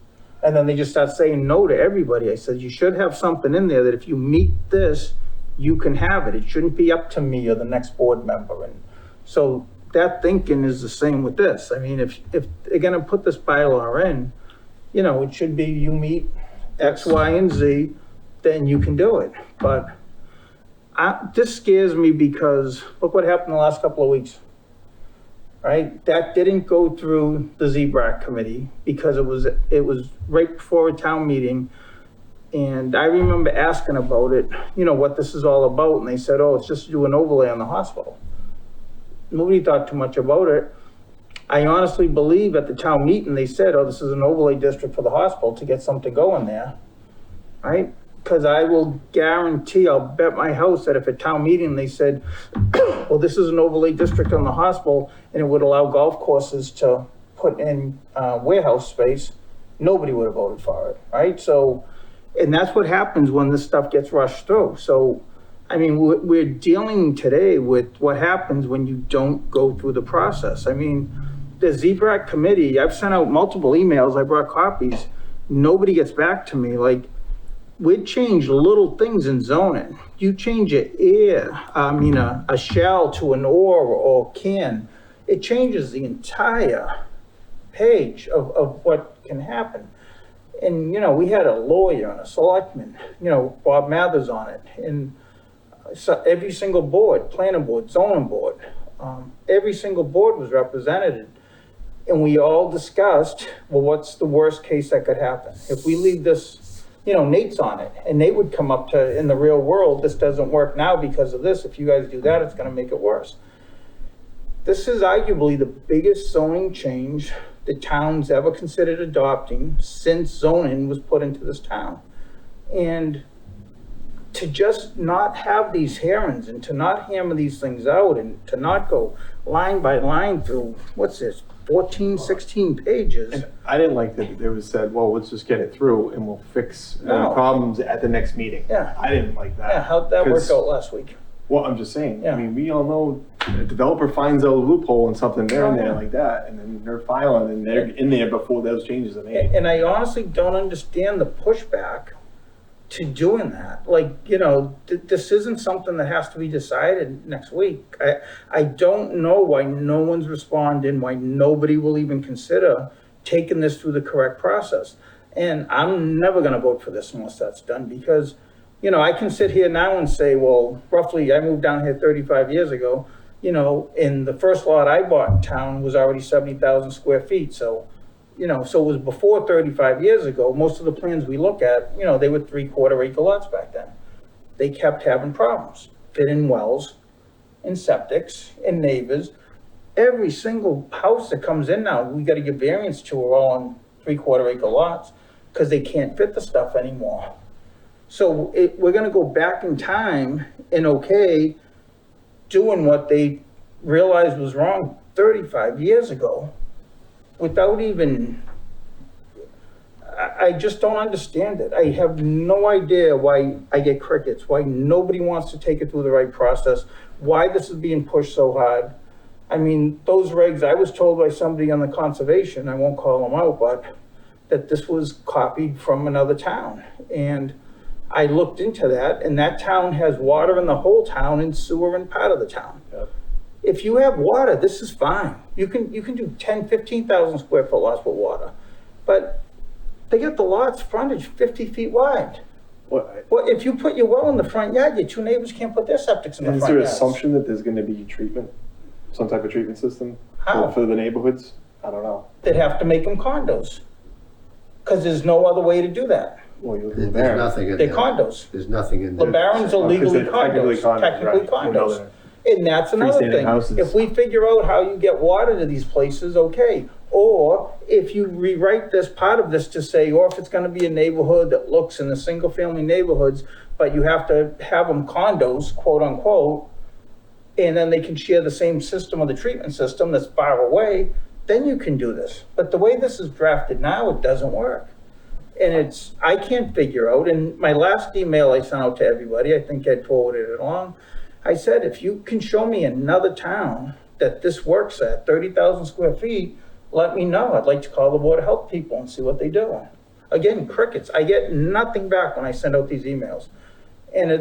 And then they just start saying no to everybody. I said, you should have something in there that if you meet this, you can have it. It shouldn't be up to me or the next board member. And so that thinking is the same with this. I mean, if they're gonna put this bylaw in, you know, it should be you meet X, Y, and Z, then you can do it. But this scares me because look what happened the last couple of weeks. Right? That didn't go through the ZBRAC committee because it was right before a town meeting. And I remember asking about it, you know, what this is all about. And they said, oh, it's just to do an overlay on the hospital. Nobody thought too much about it. I honestly believe at the town meeting, they said, oh, this is an overlay district for the hospital to get something going there, right? Because I will guarantee, I'll bet my house that if at town meeting they said, well, this is an overlay district on the hospital and it would allow golf courses to put in warehouse space, nobody would have voted for it, right? So, and that's what happens when this stuff gets rushed through. So, I mean, we're dealing today with what happens when you don't go through the process. I mean, the ZBRAC committee, I've sent out multiple emails, I brought copies, nobody gets back to me. Like, we'd change little things in zoning. You change a shall to an or can, it changes the entire page of what can happen. And, you know, we had a lawyer and a selectman, you know, Bob Mathers on it, and so every single board, planning board, zoning board, every single board was represented. And we all discussed, well, what's the worst case that could happen? If we leave this, you know, Nate's on it, and Nate would come up to, in the real world, this doesn't work now because of this. If you guys do that, it's gonna make it worse. This is arguably the biggest zoning change the town's ever considered adopting since zoning was put into this town. And to just not have these hearings and to not hammer these things out and to not go line by line through, what's this, 14, 16 pages. And I didn't like that it was said, well, let's just get it through and we'll fix No. problems at the next meeting. Yeah. I didn't like that. Yeah, how'd that work 'Cause- out last week? Well, I'm just saying, Yeah. I mean, we all know a developer finds a loophole in something there and Oh, there yeah. like that, and then they're filing and they're in there before those changes are made. And I honestly don't understand the pushback to doing that. Like, you know, this isn't something that has to be decided next week. I don't know why no one's responding, why nobody will even consider taking this through the correct process. And I'm never gonna vote for this unless that's done, because, you know, I can sit here now and say, well, roughly, I moved down here 35 years ago, you know, and the first lot I bought in town was already 70,000 square feet. So, you know, so it was before 35 years ago. Most of the plans we look at, you know, they were 3/4 acre lots back then. They kept having problems, fitting wells and septics and neighbors. Every single house that comes in now, we gotta give variance to, are all on 3/4 acre lots because they can't fit the stuff anymore. So we're gonna go back in time and okay, doing what they realized was wrong 35 years ago without even, I just don't understand it. I have no idea why I get crickets, why nobody wants to take it through the right process, why this is being pushed so hard. I mean, those regs, I was told by somebody on the conservation, I won't call them out, but that this was copied from another town. And I looked into that, and that town has water in the whole town and sewer in part of the town. Yep. If you have water, this is fine. You can do 10, 15,000 square foot lots with water. But they get the lots frontage 50 feet wide. Well, Well, if you put your well in the front yard, your two neighbors can't put their septics in the is front there an yards. assumption that there's gonna be treatment, some type of treatment system How? for the neighborhoods? I don't know. They'd have to make them condos. Because there's no other way to do do Well, you're There's there. nothing in They're there. condos. There's nothing in there. LeBarons are Well, 'cause legally they're technically condos, condos, technically right. You know condos. that. And that's another Freestanding thing. houses. If we figure out how you get water to these places, okay. Or if you rewrite this part of this to say, or if it's gonna be a neighborhood that looks in the single family neighborhoods, but you have to have them condos, quote unquote, and then they can share the same system or the treatment system that's far away, then you can do this. But the way this is drafted now, it doesn't work. And I can't figure out, and my last email I sent out to everybody, I think Ed forwarded it along. I said, if you can show me another town that this works at 30,000 square feet, let me know. I'd like to call the Board of Health people and see what they do. Again, crickets. I get nothing back when I send out these emails. And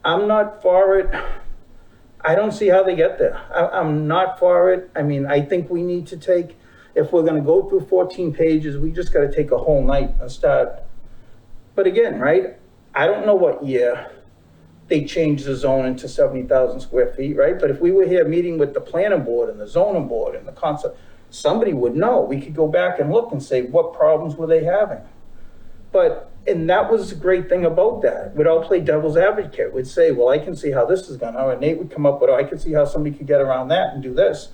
I'm not for it. I don't see how they get there. I'm not for it. I mean, I think we need to take, if we're gonna go through 14 pages, we just gotta take a whole night and start. But again, right, I don't know what year they changed the zoning to 70,000 square feet, right? But if we were here meeting with the planning board and the zoning board and the concept, somebody would know. We could go back and look and say, what problems were they having? But, and that was the great thing about that. We'd all play devil's advocate. We'd say, well, I can see how this is gonna, or Nate would come up with, oh, I can see how somebody could get around that and do this.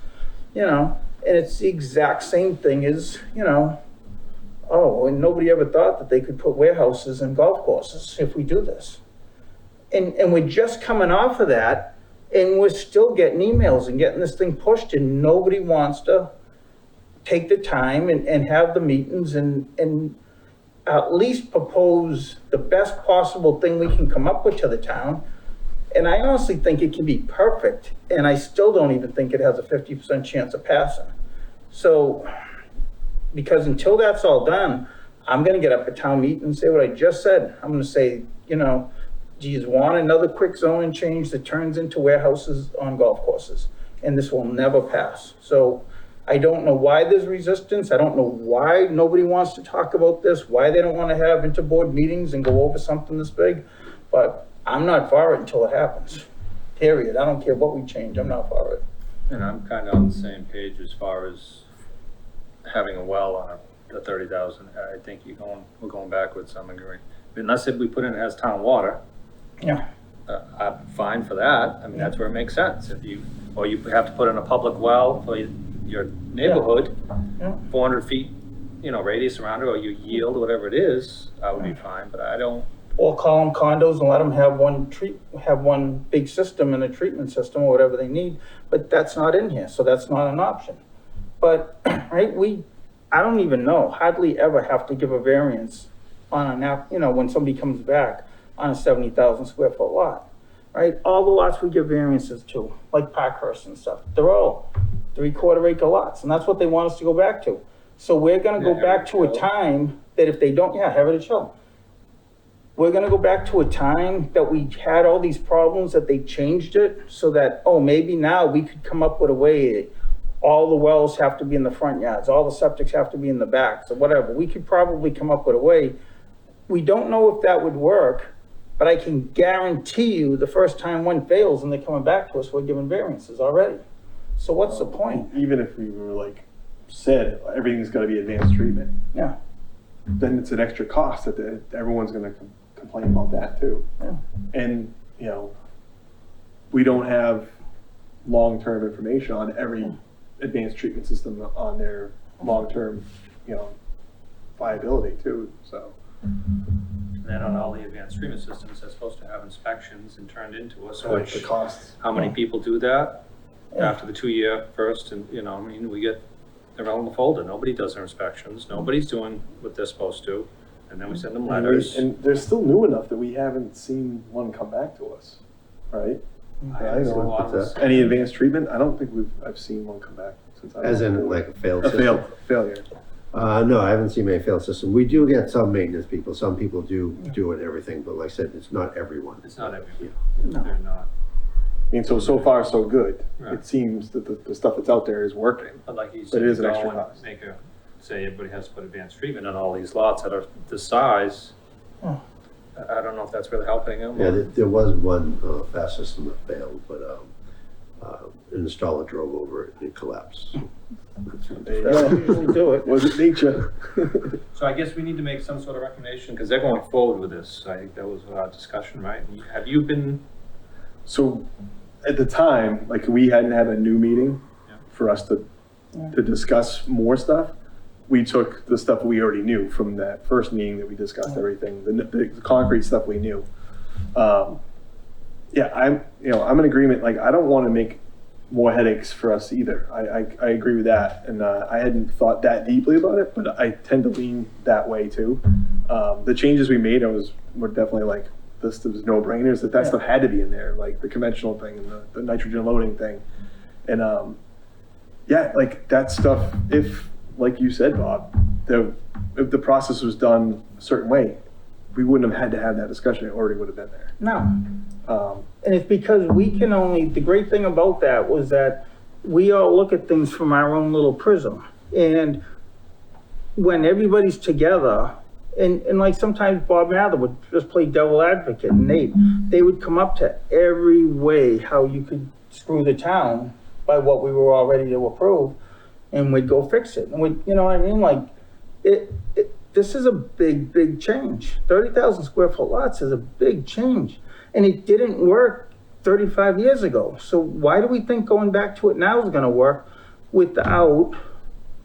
you know, and it's the exact same thing as, you know, oh, and nobody ever thought that they could put warehouses in golf courses if we do this. And we're just coming off of that, and we're still getting emails and getting this thing pushed, and nobody wants to take the time and have the meetings and at least propose the best possible thing we can come up with to the town. And I honestly think it can be perfect, and I still don't even think it has a 50% chance of passing. So, because until that's all done, I'm gonna get up at town meeting and say what I just said. I'm gonna say, you know, do you want another quick zoning change that turns into warehouses on golf courses? And this will never pass. So I don't know why there's resistance. I don't know why nobody wants to talk about this, why they don't want to have interboard meetings and go over something this big. But I'm not for it until it happens, period. I don't care what we change, I'm not for it. And I'm kind of on the same page as far as having a well on the 30,000. I think we're going backwards, I'm agreeing. Unless if we put in it as town water, Yeah. I'm fine for that. I mean, that's where it makes sense. Or you have to put in a public well for your neighborhood, Yeah. 400 feet, you know, radius around it, or you yield, whatever it is, I would be fine, but I don't. Or call them condos and let them have one big system and a treatment system or whatever they need, but that's not in here, so that's not an option. But, right, I don't even know, hardly ever have to give a variance on you know, when somebody comes back on a 70,000 square foot lot, right? All the lots we give variances to, like Parkhurst and stuff, they're all 3/4 acre lots, and that's what they want us to go back to. So we're gonna go back to a time that if they don't, Heritage Hill. We're gonna go back to a time that we had all these problems, that they changed it so that, oh, maybe now we could come up with a way, all the wells have to be in the front yards, all the septics have to be in the backs, or whatever. We could probably come up with a way. We don't know if that would work, but I can guarantee you the first time one fails and they're coming back to us, we're giving variances already. So what's the point? Even if we were like, said, everything's gotta be advanced treatment, Yeah, then it's an extra cost that everyone's gonna complain about that too. yeah. And, you know, we don't have long-term information on every advanced treatment system on their long-term, you know, viability too, so. And then on all the advanced treatment systems, they're supposed to have inspections and turned into us, Like the which, costs. how many people do that Yeah. after the 2-year first? And, you know, I mean, they're all in the folder. Nobody does their inspections. Nobody's doing what they're supposed to. And then we send them letters. And they're still new enough that we haven't seen one come back to us, right? I haven't seen a lot of What's this. Any advanced treatment, I don't think I've seen one come back since I. As in like a failed A system? failure. No, I haven't seen many failed system. We do get some maintenance people. Some people do it and everything, but like I said, it's not everyone. It's not everyone. No. They're not. I mean, so far, so good. Right. It seems that the stuff that's out there is working. But like you But said, it is an go extra and cost. say everybody has to put advanced treatment on all these lots that are this size. Oh. I don't know if that's really helping them. Yeah, there was one fast system that failed, but an installer drove over it and it collapsed. There you That'll go. usually do it. Was it nature? So I guess we need to make some sort of recommendation, because they're going forward with this. I think that was our discussion, right? Have you been, So at the time, like we hadn't had a new meeting Yeah. for us to discuss more stuff. We took the stuff we already knew from that first meeting that we discussed everything, the concrete stuff we knew. Yeah, I'm in agreement. Like, I don't want to make more headaches for us either. I agree with that. And I hadn't thought that deeply about it, but I tend to lean that way too. The changes we made, were definitely like, this was no brainers, that stuff had to be in there, like the conventional thing and the nitrogen loading thing. And yeah, like that stuff, if, like you said, Bob, if the process was done a certain way, we wouldn't have had to have that discussion. It already would have been there. No. And it's because the great thing about that was that we all look at things from our own little prism. And when everybody's together, and like sometimes Bob Mather would just play devil advocate, and they would come up to every way how you could screw the town by what we were all ready to approve, and we'd go fix it. And you know what I mean? Like, this is a big change. 30,000 square foot lots is a big change. And it didn't work 35 years ago. So why do we think going back to it now is gonna work without,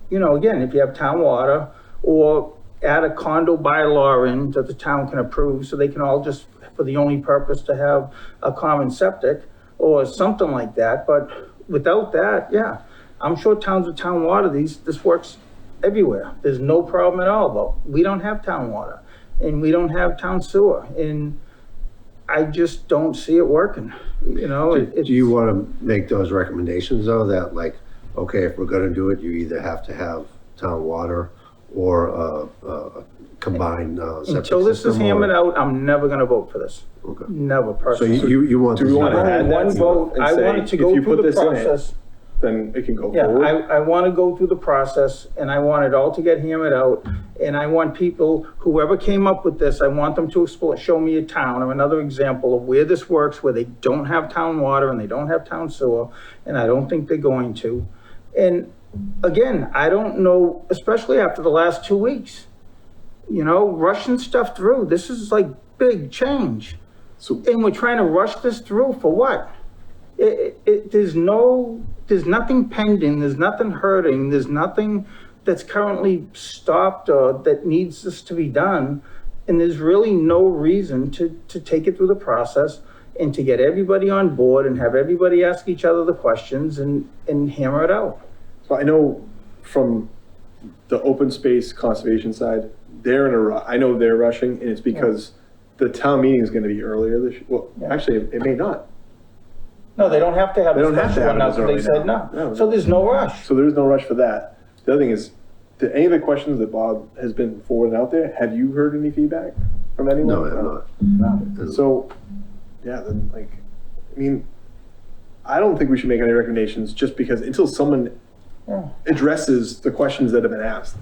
you know, again, if you have town water, or add a condo bylaw in that the town can approve, so they can all just, for the only purpose to have a common septic, or something like that, but without that, yeah, I'm sure towns with town water, this works everywhere. There's no problem at all, but we don't have town water, and we don't have town sewer, and I just don't see it working, you know? Do you want to make those recommendations though, that like, okay, if we're gonna do it, you either have to have town water or a combined septic system? Until this is or- hammered out, I'm never gonna vote for this. Okay. Never So personally. you want. Do we this want to done? add One that vote, and I say, wanted to if go you through put the this in it, process. then it can go Yeah, forward? I want to go through the process, and I want it all to get hammered out, and I want people, whoever came up with this, I want them to explore, show me a town or another example of where this works, where they don't have town water and they don't have town sewer, and I don't think they're going to. And again, I don't know, especially after the last 2 weeks, you know, rushing stuff through, this is like big change. So- And we're trying to rush this through for what? There's nothing pending, there's nothing hurting, there's nothing that's currently stopped or that needs this to be done. And there's really no reason to take it through the process and to get everybody on board and have everybody ask each other the questions and hammer it out. So I know from the open space conservation side, they're in a I know they're rushing, and it's because the town meeting is gonna be earlier well, Yeah. actually, it may not. No, they don't have to have They a don't have to special have one it now, as so early they said now. no. No. So there's no rush. So there's no rush for that. The other thing is, do any of the questions that Bob has been forwarding out there, have you heard any feedback from anyone? No, I'm not. So, yeah, then like, I mean, I don't think we should make any recommendations just because until someone Yeah. addresses the questions that have been asked.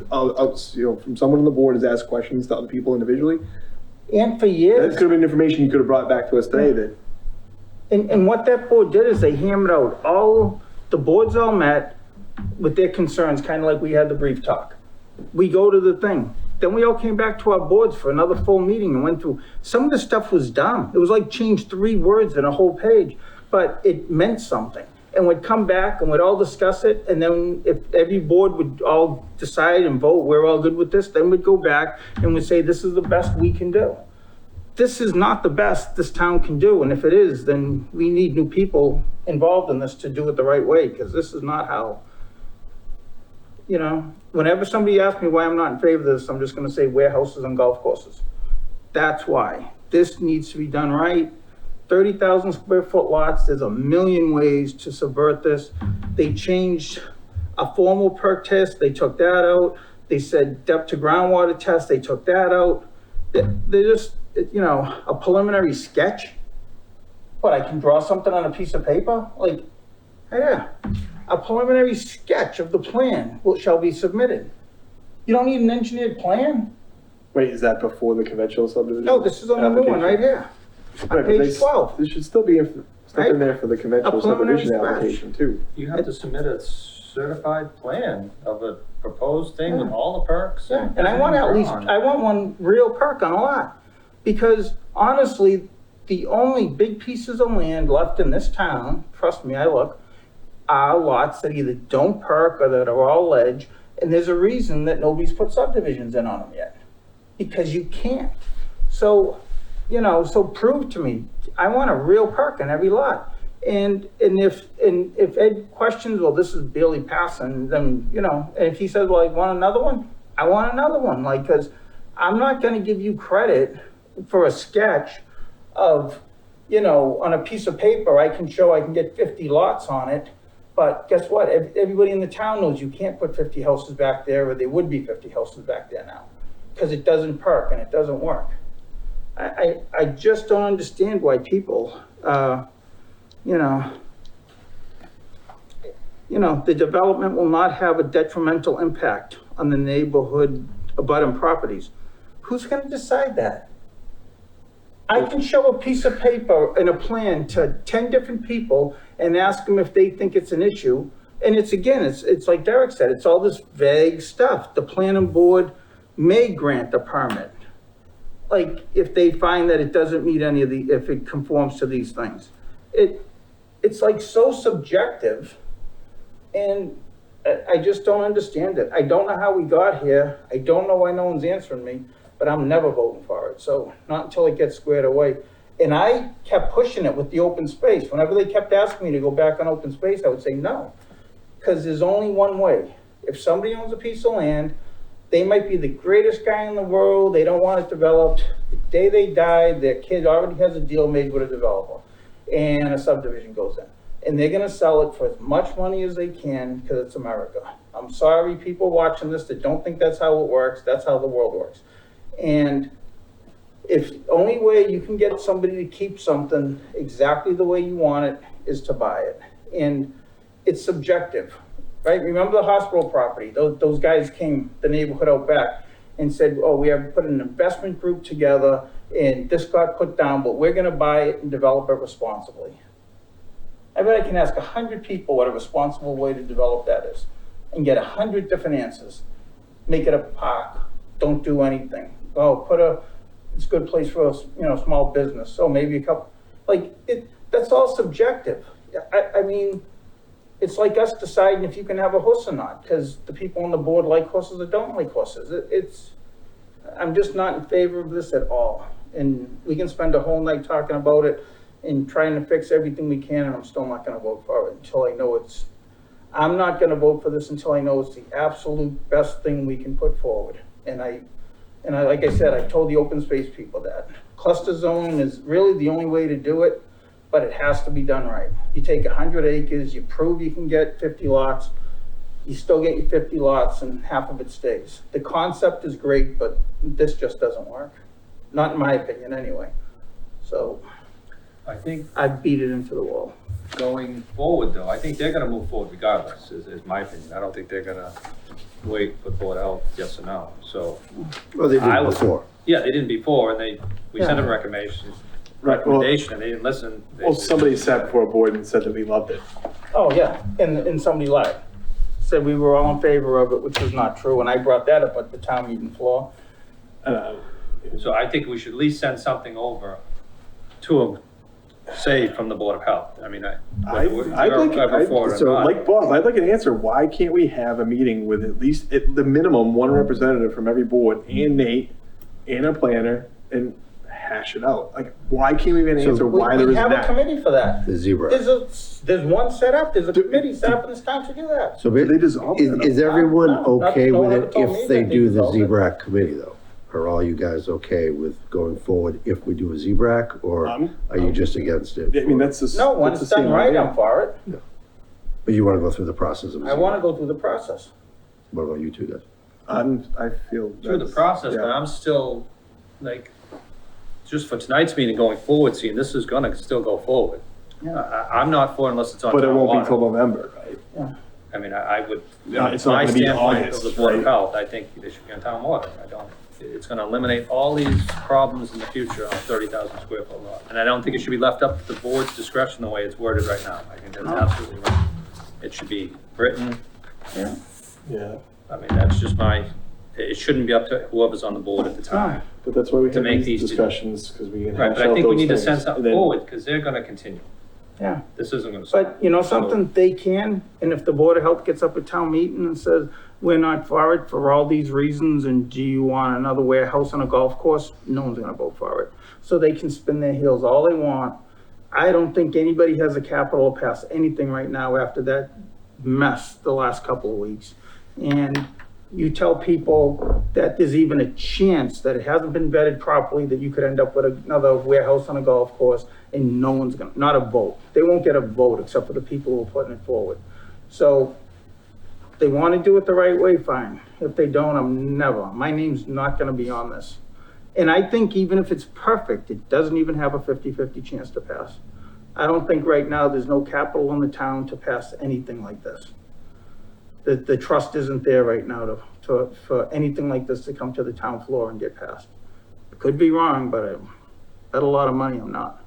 You know, from someone on the board has asked questions to other people individually. And for That years, could have been information you could have brought back to us today that, and what that board did is they hammered out the boards all met with their concerns, kind of like we had the brief talk. We go to the thing. Then we all came back to our boards for another full meeting and went through, some of the stuff was dumb. It was like change 3 words in a whole page, but it meant something. And we'd come back and we'd all discuss it, and then if every board would all decide and vote, we're all good with this, then we'd go back and we'd say, this is the best we can do. This is not the best this town can do, and if it is, then we need new people involved in this to do it the right way, because this is not how, you know, whenever somebody asks me why I'm not in favor of this, I'm just gonna say warehouses and golf courses. That's why. This needs to be done right. 30,000 square foot lots, there's a million ways to subvert this. They changed a formal perk test, they took that out. They said depth to groundwater test, they took that out. They're just, you know, a preliminary sketch. But I can draw something on a piece of paper, like, yeah, a preliminary sketch of the plan shall be submitted. You don't need an engineered plan? wait, is that before the conventional subdivision? No, this is on the new one right here. Right, On but they page s- 12. There should still be stuff in there for the conventional preliminary subdivision sketch. application too. You have to submit a certified plan of a proposed thing with all the perks. Yeah, and I want at least, I want one real perk on a lot. Because honestly, the only big pieces of land left in this town, trust me, I look, are lots that either don't perk or that are all ledge. And there's a reason that nobody's put subdivisions in on them yet. Because you can't. So, you know, so prove to me, I want a real perk in every lot. And if Ed questions, well, this is barely passing, then, you know, and if he says, well, I want another one, I want another one, like, because I'm not gonna give you credit for a sketch of, you know, on a piece of paper, I can show I can get 50 lots on it, but guess what? Everybody in the town knows you can't put 50 houses back there, or there would be 50 houses back there now, because it doesn't perk and it doesn't work. I just don't understand why people, you know, the development will not have a detrimental impact on the neighborhood abutting properties. Who's gonna decide that? I can show a piece of paper and a plan to 10 different people and ask them if they think it's an issue. And it's, again, it's like Derek said, it's all this vague stuff. The planning board may grant the permit. Like, if they find that it doesn't meet any of if it conforms to these things. It's like so subjective, and I just don't understand it. I don't know how we got here. I don't know why no one's answering me, but I'm never voting for it. So not until it gets squared away. And I kept pushing it with the open space. Whenever they kept asking me to go back on open space, I would say no. Because there's only one way. If somebody owns a piece of land, they might be the greatest guy in the world, they don't want it developed. The day they die, their kid already has a deal made with a developer, and a subdivision goes in. And they're gonna sell it for as much money as they can, because it's America. I'm sorry, people watching this that don't think that's how it works, that's how the world works. And if the only way you can get somebody to keep something exactly the way you want it is to buy it. And it's subjective. Right, remember the hospital property, those guys came, the neighborhood out back, and said, oh, we have put an investment group together, and this got put down, but we're gonna buy it and develop it responsibly. I bet I can ask 100 people what a responsible way to develop that is, and get 100 different answers. Make it a park, don't do anything. Oh, it's a good place for a small business, so maybe a couple, that's all subjective. I mean, it's like us deciding if you can have a horse or not, because the people on the board like horses or don't like horses. I'm just not in favor of this at all. And we can spend a whole night talking about it and trying to fix everything we can, and I'm still not gonna vote for it until I know I'm not gonna vote for this until I know it's the absolute best thing we can put forward. And like I said, I told the open space people that. Cluster zone is really the only way to do it, but it has to be done right. You take 100 acres, you prove you can get 50 lots, you still get your 50 lots and half of it stays. The concept is great, but this just doesn't work. Not in my opinion, anyway. So I think I beat it into the wall. going forward though, I think they're gonna move forward regardless, is my opinion. I don't think they're gonna wait for the Board of Health, yes or no, so. Well, they I did was- before. Yeah, they didn't before, and we sent them Yeah. recommendations, Right, well- and they didn't listen. They Well, just- somebody sat before a board and said that we loved it. Oh, yeah, and somebody lied. Said we were all in favor of it, which was not true, and I brought that up at the town meeting floor. So I think we should at least send something over to them, say from the Board of Health. I mean, I'd like, for it so or not. like Bob, I'd like an answer. Why can't we have a meeting with at least, at the minimum, one representative from every board and Nate and a planner and hash it out? Like, why can't we get an So answer why there We isn't have a that? committee for that. The zebra. There's one set up, there's a committee set up in this town to do that. So They dissolved it. is everyone No, okay no with one it ever told me if they that they do the dissolved it. ZBRAC committee though? Are all you guys okay with going forward if we do a ZBRAC, or are you just against it? I mean, that's the. No, when that's it's the done same right, idea. I'm for it. But you wanna go through the process of a I wanna ZBRAC? go through the process. What about you two guys? I feel. Through the that's- process, but yeah. I'm still, like, just for tonight's meeting going forward, seeing this is gonna still go forward. I'm not for it unless it's on But it town won't be water. till November, right? I mean, I would, Yeah, it's not my gonna be standpoint of August, the Board of right? Health, I think they should be on town water. I don't, it's gonna eliminate all these problems in the future on a 30,000 square foot lot. And I don't think it should be left up to the board's discretion the way it's worded right now. I think that's absolutely right. It should be written, Yeah, I mean, that's just it shouldn't be up to whoever's on the board at the time. but that's why we To have make these these- discussions, because we can Right, hash but I out think we those need to things. send something And then- forward, because they're gonna continue. Yeah. This isn't gonna stop. But you know something, they can, and if the Board of Health gets up at town meeting and says, we're not for it for all these reasons, and do you want another warehouse on a golf course? No one's gonna vote for it. So they can spin their heels all they want. I don't think anybody has the capital to pass anything right now after that mess the last couple of weeks. And you tell people that there's even a chance that it hasn't been vetted properly, that you could end up with another warehouse on a golf course, and no one's gonna, not a vote. They won't get a vote except for the people who are putting it forward. So they wanna do it the right way, fine. If they don't, my name's not gonna be on this. And I think even if it's perfect, it doesn't even have a 50-50 chance to pass. I don't think right now there's no capital in the town to pass anything like this. The trust isn't there right now for anything like this to come to the town floor and get passed. Could be wrong, but I bet a lot of money I'm not.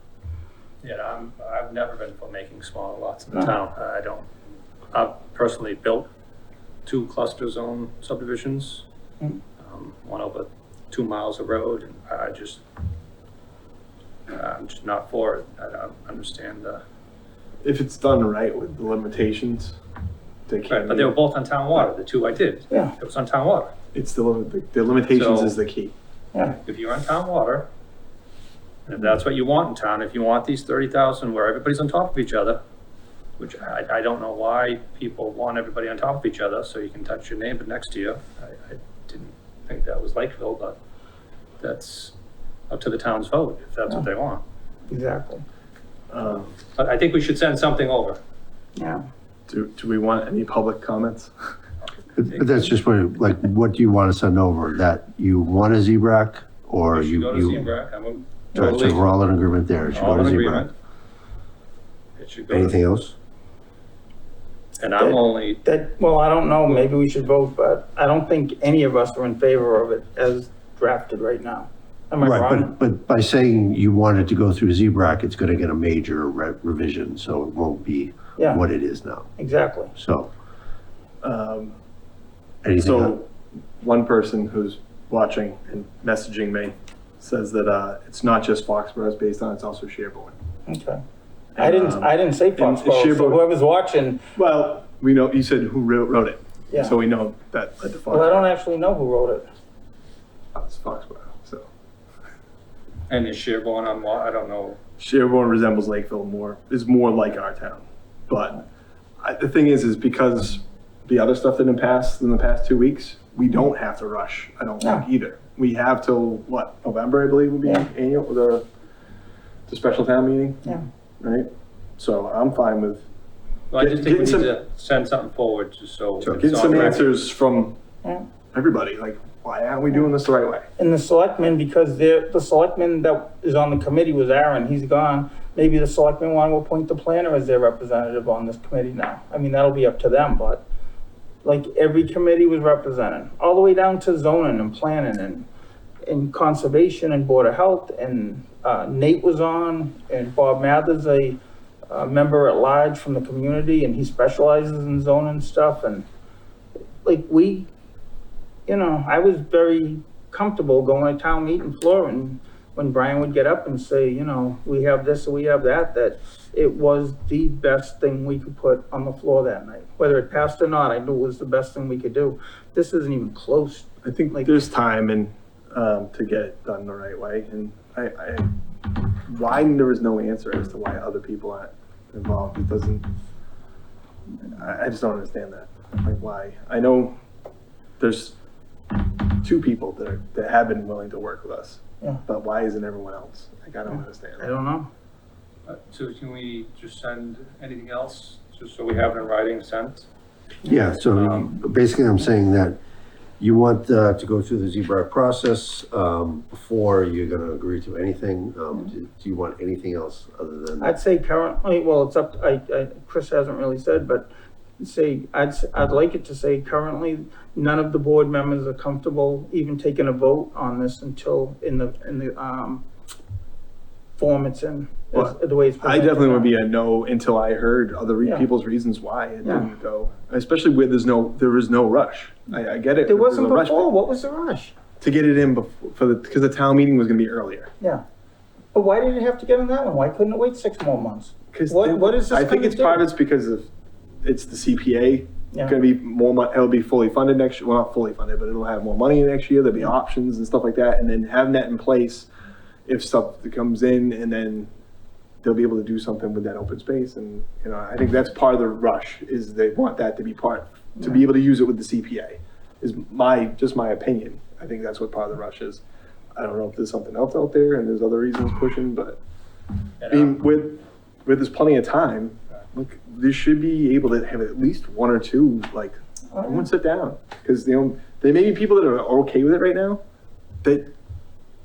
Yeah, I've never been for making smaller lots in the town. I've personally built 2 cluster zone subdivisions, one over 2 miles of road, and I'm just not for it. I don't understand If it's done right with the limitations they Right, can't. but they were both on town water, the two I did. Yeah. It was on town water. It's the limitations So- is the key. Yeah, If you're on town water, and if that's what you want in town, if you want these 30,000 where everybody's on top of each other, which I don't know why people want everybody on top of each other, so you can touch your neighbor next to you. I didn't think that was Lakeville, but that's up to the town's vote, if that's what they want. exactly. But I think we should send something over. Yeah. Do we want any public comments? But that's just what do you want to send over? That you want a ZBRAC or We should you, go to ZBRAC, I'm Right, so totally, we're all in agreement there. It should all go to in ZBRAC. agreement. It should go, Anything else? and I'm only, Well, I don't know, maybe we should vote, but I don't think any of us are in favor of it as drafted right now. Am I Right, wrong? but by saying you want it to go through ZBRAC, it's gonna get a major revision, so it won't be Yeah. what it is now. Exactly. So, Um, anything else? So, one person who's watching and messaging me says that, it's not just Foxborough it's based on, it's also Sherborne. Okay. I didn't say and Foxborough, so Sherborne- whoever's watching, Well, we know, you said who wrote it. Yeah. So we know that led to well, I Foxborough. don't actually know who wrote it. It's Foxborough, so. and is Sherborne on what, I don't know. Sherborne resembles Lakeville more, is more like our town. But the thing is because the other stuff didn't pass in the past 2 weeks, we don't have to rush, I don't think No. either. We have till, what, November, I believe would be Yeah. annual, the special town meeting, Yeah. right? So I'm fine with Well, I just think we need Getting to send something forward, just so. it's getting on some record. answers from Yeah. everybody, like, why aren't we doing this the right way? And the selectmen, because the selectman that is on the committee was Aaron, he's gone. Maybe the selectmen want to appoint the planner as their representative on this committee now. I mean, that'll be up to them, but like every committee was represented, all the way down to zoning and planning and conservation and board of health, and Nate was on, and Bob Mathers, a member at large from the community, and he specializes in zoning stuff, and like I was very comfortable going to town meeting floor, and when Brian would get up and say, we have this or we have that it was the best thing we could put on the floor that night. Whether it passed or not, I knew it was the best thing we could do. This isn't even close. I think there's time and, to get it done the right way, and why there is no answer as to why other people aren't involved, it doesn't, I just don't understand that, like why. I know there's 2 people that have been willing to work with us, Yeah. but why isn't everyone else? Like, I don't understand. I don't know. So can we just send anything else, just so we have it in writing sent? Yeah, so basically I'm saying that you want to go through the ZBRAC process before you're going to agree to anything. Do you want anything else other than? I'd say currently, well, it's up, Chris hasn't really said, but I'd like it to say currently, none of the board members are comfortable even taking a vote on this until in the form it's in, Well, the way it's I presented definitely would now. be a no until I heard other Yeah. people's reasons why it Yeah. didn't go, especially where there is no rush. I get it. There there's wasn't a rush, before, what was the rush? to get it in before because the town meeting was gonna be earlier. Yeah. But why did it have to get in that one? Why couldn't it wait 6 more months? What is this I think gonna it's do? part of it's because it's the CPA. Yeah. Gonna be more money, it'll be fully funded next year, well, not fully funded, but it'll have more money next year, there'll be options and stuff like that, and then having that in place, if stuff that comes in, and then they'll be able to do something with that open space, and, I think that's part of the rush, is they want that to be part, to be able to use it with the CPA, is just my opinion. I think that's what part of the rush is. I don't know if there's something else out there, and there's other reasons pushing, but, I mean, with there's plenty of time, look, they should be able to have at least 1 or 2, like, everyone sit down. Because, there may be people that are okay with it right now that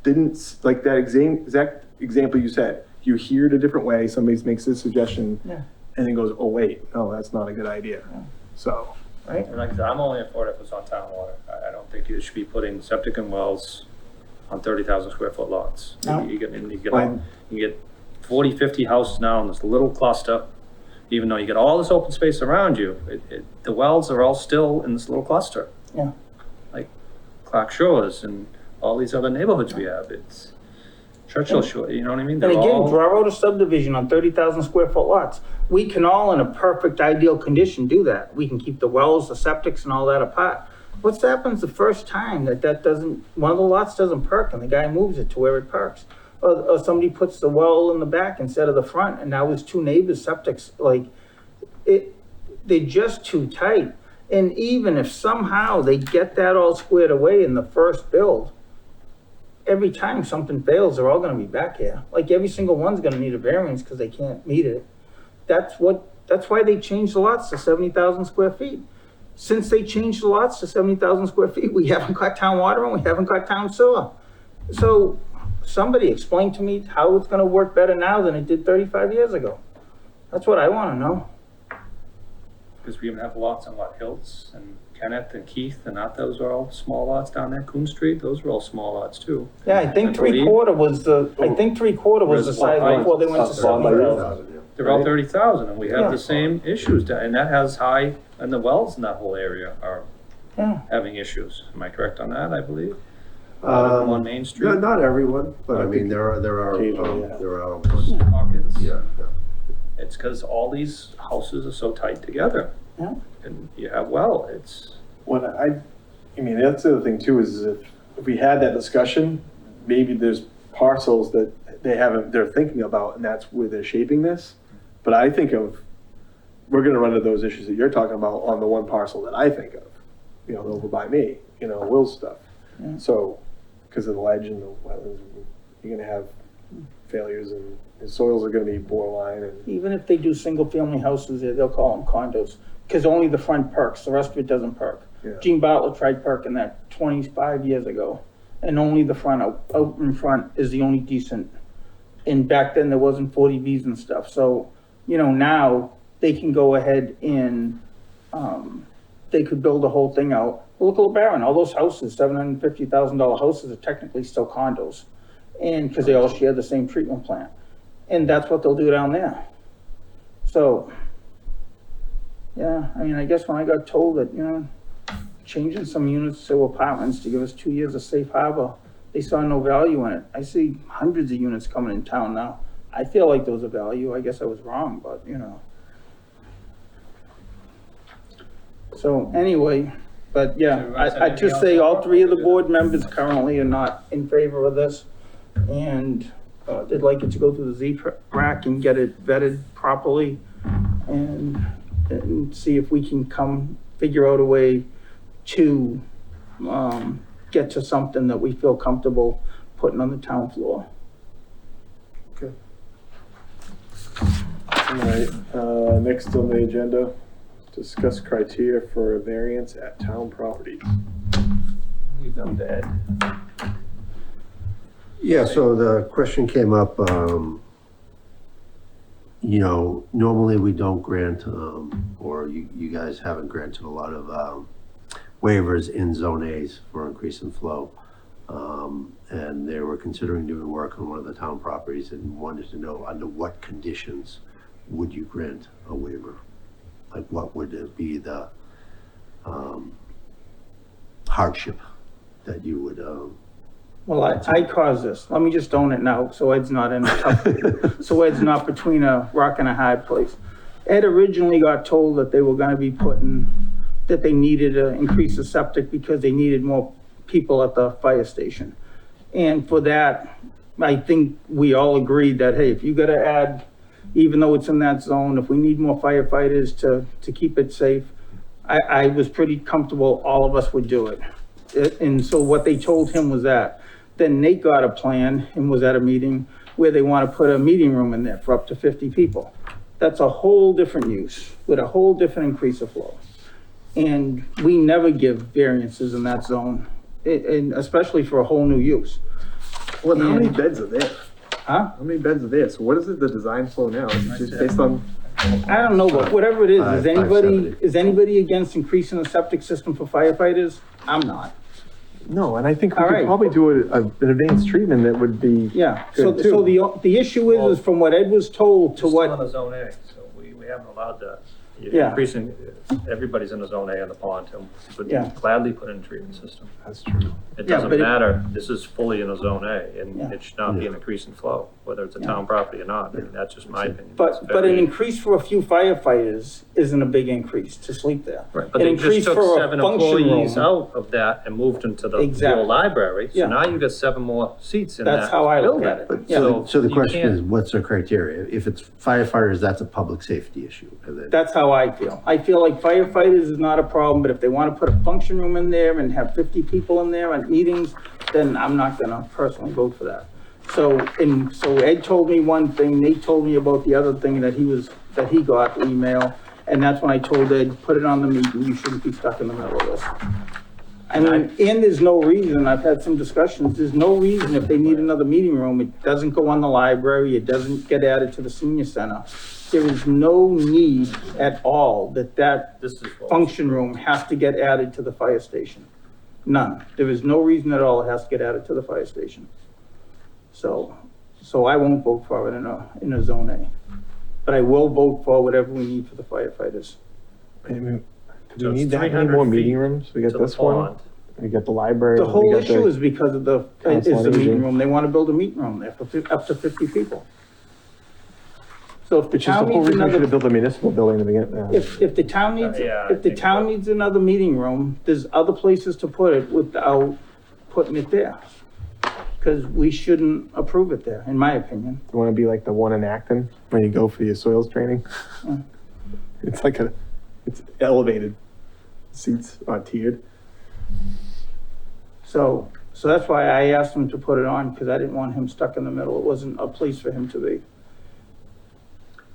didn't, like that exact example you said. You hear it a different way, somebody makes a suggestion, Yeah. and then goes, oh, wait, no, that's not a good idea. So, Right? And like I said, I'm only for it if it's on town water. I don't think you should be putting septic and wells on 30,000 square foot lots. No. You get 40, 50 houses now in this little cluster, even though you get all this open space around you, the wells are all still in this little cluster. Yeah. Like Clark Shores and all these other neighborhoods we have, Churchill Shore, you know what I mean? And They're again, all, draw out a subdivision on 30,000 square foot lots. We can all, in a perfect ideal condition, do that. We can keep the wells, the septics and all that apart. What happens the first time that doesn't, one of the lots doesn't perk and the guy moves it to where it perks? Or somebody puts the well in the back instead of the front and now his two neighbors' septics, like, they're just too tight. And even if somehow they get that all squared away in the first build, every time something fails, they're all gonna be back here. Like every single one's gonna need a variance because they can't meet it. That's why they changed the lots to 70,000 square feet. Since they changed the lots to 70,000 square feet, we haven't got town water and we haven't got town sewer. So somebody explain to me how it's gonna work better now than it did 35 years ago. That's what I wanna know. because we even have lots on Hills and Kenneth and Keith, and not those are all small lots down there, Coon Street, those are all small lots too. Yeah, I think three quarter was the size before they went to 70,000. They're all 30,000, and we have Yeah. the same issues, and that has high, and the wells in that whole area are Yeah. having issues. Am I correct on that, I believe? On Main Street? Not everyone, but I mean, there are Occasionally, yeah. Pockets. Yeah. It's because all these houses are so tight together. Yeah. And you have, well, it's, I mean, that's the other thing too, is if we had that discussion, maybe there's parcels that they're thinking about, and that's where they're shaping this. But I think we're gonna run into those issues that you're talking about on the one parcel that I think of, over by me, Will's stuff. Yeah. So, because of the ledge and the wetlands, you're gonna have failures and the soils are gonna be borderline and. Even if they do single family houses, they'll call them condos, because only the front perks, the rest of it doesn't perk. Yeah. Gene Bartlett tried perking that 25 years ago, and only the front, out in front is the only decent. And back then there wasn't 40Bs and stuff, so, now they can go ahead and, they could build the whole thing out. Look at LeBaron, all those houses, $750,000 houses are technically still condos. And, because they all share the same treatment plant. And that's what they'll do down there. So, yeah, I mean, I guess when I got told that, changing some units to apartments to give us 2 years of safe harbor, they saw no value in it. I see hundreds of units coming in town now. I feel like there was a value. I guess I was wrong, but, So anyway, but yeah, I'd just say all three of the board members currently are not in favor of this. And they'd like it to go through the Z-RAC and get it vetted properly and see if we can figure out a way to get to something that we feel comfortable putting on the town floor. Okay. All right, next on the agenda, discuss criteria for a variance at town properties. leave them dead. Yeah, so the question came up, normally we don't grant, or you guys haven't granted a lot of waivers in Zone A's for increase in flow. And they were considering doing work on one of the town properties and wanted to know under what conditions would you grant a waiver? Like what would it be the hardship that you would, Well, I caused this. Let me just own it now, so Ed's not in a tough, so Ed's not between a rock and a hard place. Ed originally got told that they were gonna be that they needed to increase the septic because they needed more people at the fire station. And for that, I think we all agreed that, hey, if you gotta add, even though it's in that zone, if we need more firefighters to keep it safe, I was pretty comfortable all of us would do it. And so what they told him was that. Then Nate got a plan and was at a meeting where they want to put a meeting room in there for up to 50 people. That's a whole different use with a whole different increase of flow. And we never give variances in that zone, and especially for a whole new use. Well, how many beds are there? Huh? How many beds are there? So what is it, the design flow now? Is it just based on? I don't know, but whatever it is, Five, is anybody against increasing the septic system for firefighters? I'm not. No, and I think we All could right. probably do an advanced treatment that would be. Yeah, so Good, too. the issue is from what Ed was told to We're still what, in a Zone A, so we haven't allowed that. You're Yeah. increasing, everybody's in the zone A on the pond, and would Yeah. gladly put in a treatment system. That's true. It Yeah, doesn't but it- matter, this is fully in a zone A, and Yeah. it should not be an increase in flow, whether it's a town property or not, I mean, that's just my opinion. It's But an very- increase for a few firefighters isn't a big increase to sleep there. Right, but An they increase just took for a 7 function employees room. out of that and moved them to the Exactly. old library, Yeah. so now you got 7 more seats in that That's how I look building. at it. But Yeah. so the you question can't- is, what's the criteria? If it's firefighters, that's a public safety issue. And then, That's how I feel. I feel like firefighters is not a problem, but if they want to put a function room in there and have 50 people in there at meetings, then I'm not gonna personally vote for that. So Ed told me one thing, Nate told me about the other thing that he got the email, and that's when I told Ed, put it on the meeting, you shouldn't be stuck in the middle of this. I mean, and there's no reason, I've had some discussions, there's no reason if they need another meeting room, it doesn't go on the library, it doesn't get added to the senior center. There is no need at all that This is what- function room has to get added to the fire station. None. There is no reason at all it has to get added to the fire station. So I won't vote for it in a zone A. But I will vote for whatever we need for the firefighters. I mean, So do we it's need that many 300 more feet meeting rooms? We to got the this one, pond. we got the library. The we whole got issue is because of the Council on meeting Aging. room. They want to build a meeting room there for up to 50 people. So if the Which is the town whole needs reason we should have another, built a municipal building to begin with. if the town needs, Yeah, if the I think town about- needs another meeting room, there's other places to put it without putting it there. Because we shouldn't approve it there, in my opinion. You want to be like the one in Acton, where you go for your soils training? It's like it's elevated. Seats are tiered. So that's why I asked him to put it on, because I didn't want him stuck in the middle. It wasn't a place for him to be.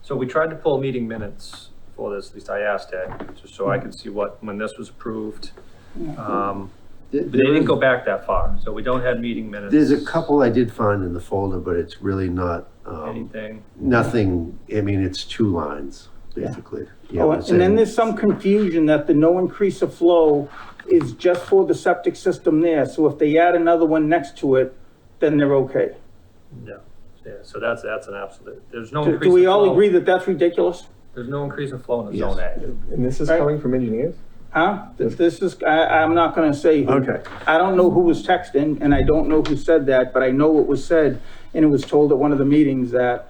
So we tried to pull meeting minutes for this, at least I asked Ed, just so I could see when this was approved. But they didn't go back that far, so we don't have meeting minutes. there's a couple I did find in the folder, but it's really not, Anything. nothing, I mean, it's 2 lines, basically. You know Oh, what I'm and then saying? there's some confusion that the no increase of flow is just for the septic system there. So if they add another one next to it, then they're okay. Yeah, so that's an absolute, there's no Do increase in we all flow. agree that that's ridiculous? There's no increase in flow in the Yes. zone A. And this is Right. coming from engineers? Huh? This is, I'm not gonna say who. Okay. I don't know who was texting, and I don't know who said that, but I know what was said, and it was told at one of the meetings that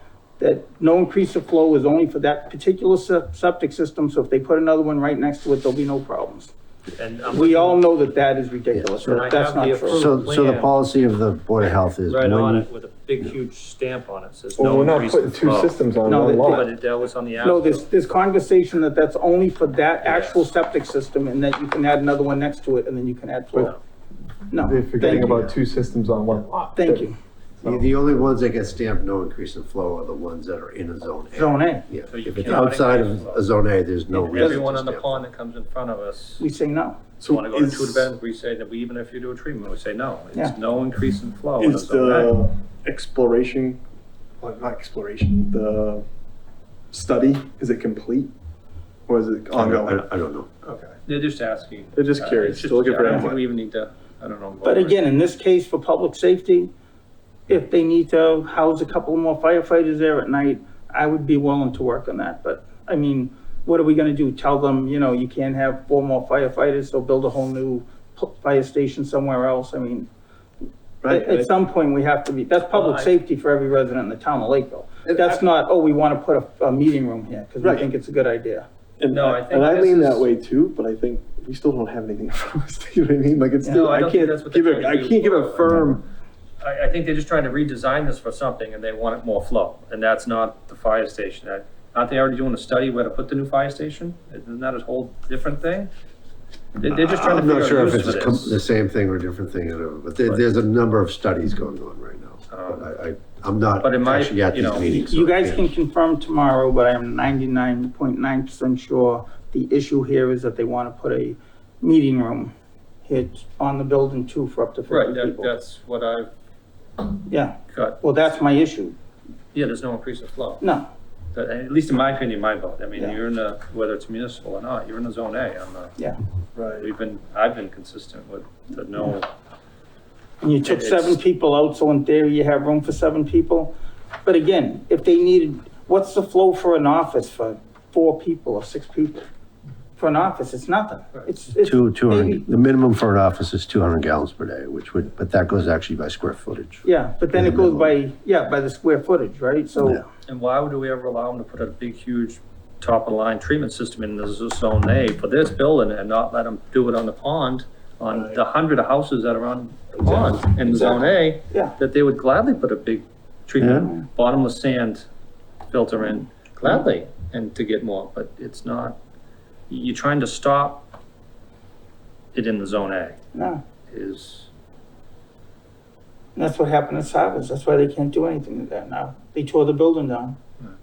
no increase of flow is only for that particular septic system, so if they put another one right next to it, there'll be no problems. And I'm We looking all know that that is ridiculous, And I that that's have not the true. approved- So the plan. policy of the Board of Health is right on when it with a big, huge stamp on it, says Well, no we're not increase in putting 2 flow. systems on No, one they- lot. But that was on the. No, as-built. there's conversation that that's only for that actual septic system, and that you can add another one next to it, and then you can add flow. No, They're forgetting thank you. about 2 systems on one lot. Thank you. the only ones that get stamped no increase in flow are the ones that are in a zone A. Zone A, Yeah, So you if it's cannot outside increase of flow. a zone A, there's no And reason everyone to on the stamp pond that comes in front of us, we say no. So wanna go to is- 2 event, we say that even if you do a treatment, we say no. Yeah. It's no increase in flow in the Is zone A. the exploration, well, not exploration, the study, is it complete? Or is it ongoing? I don't know. Okay. They're just asking. They're just curious, It's still looking for I don't input. think we even need to, I don't know. But again, in this case, for public safety, if they need to house a couple more firefighters there at night, I would be willing to work on that. But, I mean, what are we gonna do? Tell them, you can't have 4 more firefighters, so build a whole new fire station somewhere else? I mean, at some point, we have to be, that's public Well, safety for every resident in the town of Lakeville. That's not, oh, we wanna put a meeting room here, because we Right. think it's a good idea. And No, I think and I this lean is- that way too, but I think we still don't have anything in front of us. You know what I mean? Like it's Yeah. still, No, I I don't think can't that's what give they're it, trying I to do. can't give a firm, I think they're just trying to redesign this for something and they want it more flow, and that's not the fire station. Aren't they already doing a study where to put the new fire station? Isn't that a whole different thing? They're just trying to I'm not figure sure out if use it's for this. the same thing or a different thing, I don't know, but there's a number of studies going on right now. But I'm not But in my- actually at you these know, meetings. so You I guys can't- can confirm tomorrow, but I am 99.9% sure the issue here is that they want to put a meeting room here on the building too for up to Right, 50 people. that's what I've Yeah, got. well, that's my issue. Yeah, there's no increase in flow. No, At least in my opinion, my vote. I mean, Yeah. you're in the, whether it's municipal or not, you're in the zone A. yeah. right. I've been consistent with the no. And you took It's- 7 people out, so in theory you have room for 7 people. But again, if they needed, what's the flow for an office for 4 people or 6 people. For an office, it's nothing. It's 200, maybe- the minimum for an office is 200 gallons per day, which would, but that goes actually by square footage. Yeah, but then it goes by, by the square footage, right? Yeah. So, And why would we ever allow them to put a big, huge, top-of-the-line treatment system in the zone A for this building and not let them do it on the pond, on the 100 of houses that are on the pond in zone A? Yeah. That they would gladly put a big treatment, bottomless sand filter in, gladly, and to get more, but it's not, you're trying to stop it in the zone A no. is, And that's what happened at Savas. That's why they can't do anything with that now. They tore the building down.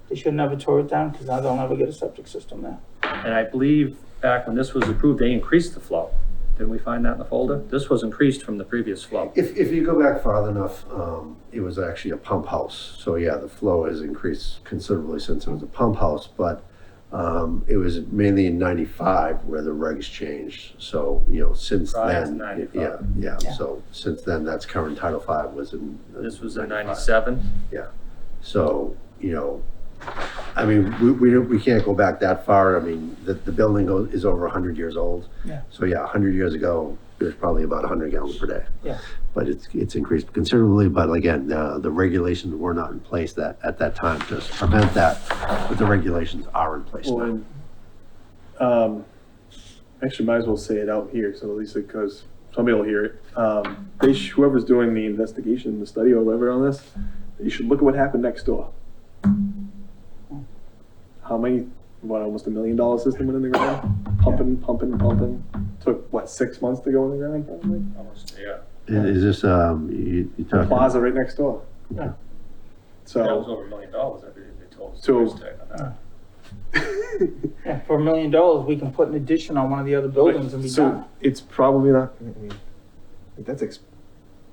They should never tore it down because now they'll never get a septic system there. and I believe back when this was approved, they increased the flow. Didn't we find that in the folder? This was increased from the previous flow. If you go back farther enough, it was actually a pump house. So yeah, the flow has increased considerably since it was a pump house, but it was mainly in 95 where the regs changed. So, since Prior to then, 95. yeah. So since then, that's current Title V was in. This was in 97. Yeah. So, I mean, we can't go back that far. I mean, the building is over 100 years old. Yeah. So yeah, 100 years ago, it was probably about 100 gallons per day. Yeah. But it's increased considerably, but again, the regulations were not in place at that time to prevent that, but the regulations are in place now. Well, actually might as well say it out here, so at least because somebody will hear it. Whoever's doing the investigation, the study or whatever on this, you should look at what happened next door. How many, almost $1 million system went in the ground? Pumping. Took, 6 months to go in the ground probably? Almost, yeah. Is this, you talking? Plaza right next door. Yeah. That was So, over $1 million, I believe they told us. So- Thursday on that. Yeah, for $1 million, we can put an addition on one of the other buildings and be so done. it's probably not, I mean, that's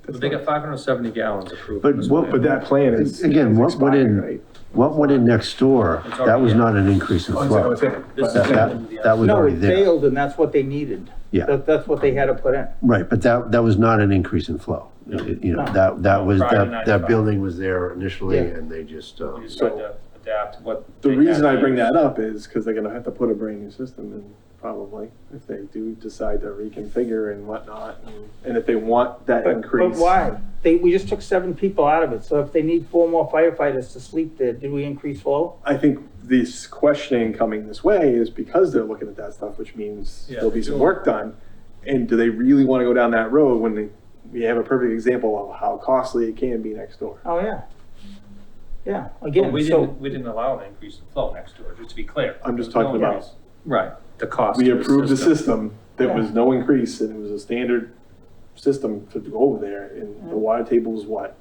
They got 570 gallons approved. But in this what- plan. But that plan is. Again, is what went in- expired, right? What went in next door, It's that already was in. not an increase in Oh, flow. is that what I'm saying? This But- is- That was No, already it there. failed and that's what they needed. Yeah. That's what they had to put in. Right, but that was not an increase in flow. No. That was, Prior to that 95. building was there initially Yeah. and they just, We just tried to adapt what. The they reason had I bring used. that up is because they're gonna have to put a brand new system in, probably, if they do decide to reconfigure and whatnot, and if they want that But increase. why? We just took 7 people out of it, so if they need 4 more firefighters to sleep there, did we increase flow? I think this questioning coming this way is because they're looking at that stuff, which means Yeah, there'll be they some do. work done. And do they really wanna go down that road when we have a perfect example of how costly it can be next door? Oh, yeah. Yeah, But again, we so, didn't allow an increase in flow next door, just to be clear. I'm just No talking about, increase. Right, the cost. we of approved the system. system, there was no increase, and it was a standard system to go over there, and the water table was what,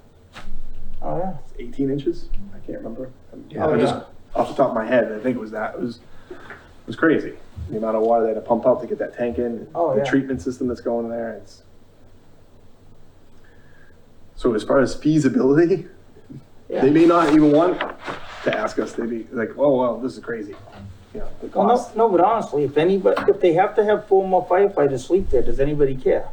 oh, yeah. 18 inches? I can't remember. Oh, I just, yeah. off the top of my head, I think it was that, it was crazy. The amount of water they had to pump out to get that tank in, Oh, the yeah. treatment system that's going there, it's. So as far as feasibility, Yeah. they may not even want to ask us, they'd be like, oh, well, this is crazy. You know, the Well, cost. no, but honestly, if they have to have 4 more firefighters sleep there, does anybody care?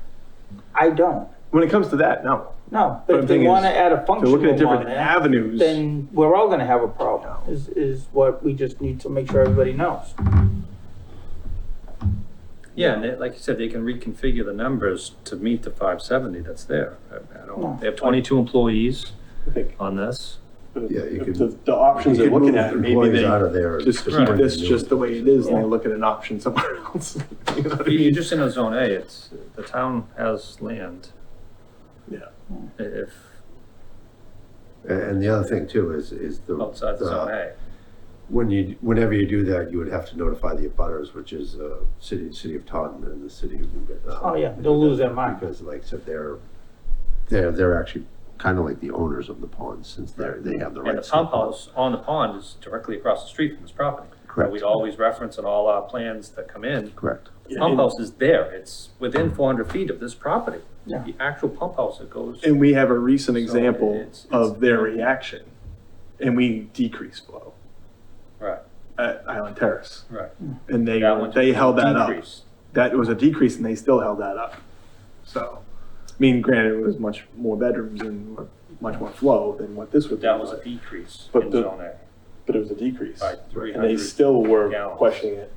I don't. When it comes to that, no. No, But but I'm if they thinking wanna is, add a If function they're looking at room on different there, avenues. then we're all gonna have a problem, is what we just need to make sure everybody knows. Yeah, and like you said, they can reconfigure the numbers to meet the 570 that's there. I don't, they have 22 employees I think. on this. Yeah, you could- The options they're You could looking move at, maybe employees out of they there just to keep find this a new- just the way it is, and they Yeah. look at an option somewhere else. You know what I You're mean? just in a zone A, it's, the town has land. Yeah. If, And the other thing too is the. outside the zone A. Whenever you do that, you would have to notify the abutters, which is, city of Taunton and the city of. Oh, yeah, they'll lose their mind. Because like I said, they're actually kind of like the owners of the pond since they have the And the rights. pump house on the pond is directly across the street from this property. Correct. We'd always reference in all our plans that come in. Correct. The pump house is there, it's within 400 feet of this property. Yeah. The actual pump house that goes. And we have a recent So example it's- of their reaction, and we decreased flow Right, at Island Terrace. right. And That one they held that up. decreased. That was a decrease, and they still held that up. So, I mean, granted, it was much more bedrooms and much more flow than what this would be. That was a but- decrease but in the- zone A. but it was a decrease. By And they 300 still were gallons. questioning it.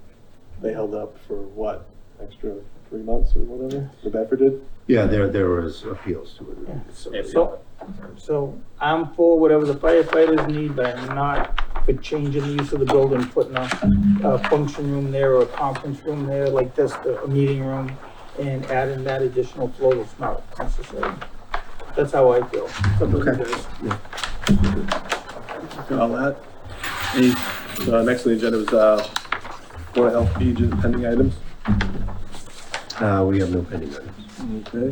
They held up for what, extra 3 months or whatever, the Bedford did? Yeah, there was appeals to it. So I'm for whatever the firefighters need, but I'm not for changing the use of the building, putting a function room there or a conference room there like this, a meeting room, and adding that additional floor that's not necessary. That's how I feel. Okay. All that. Any, next on the agenda was, Board of Health agent pending items. We have no pending items. Okay.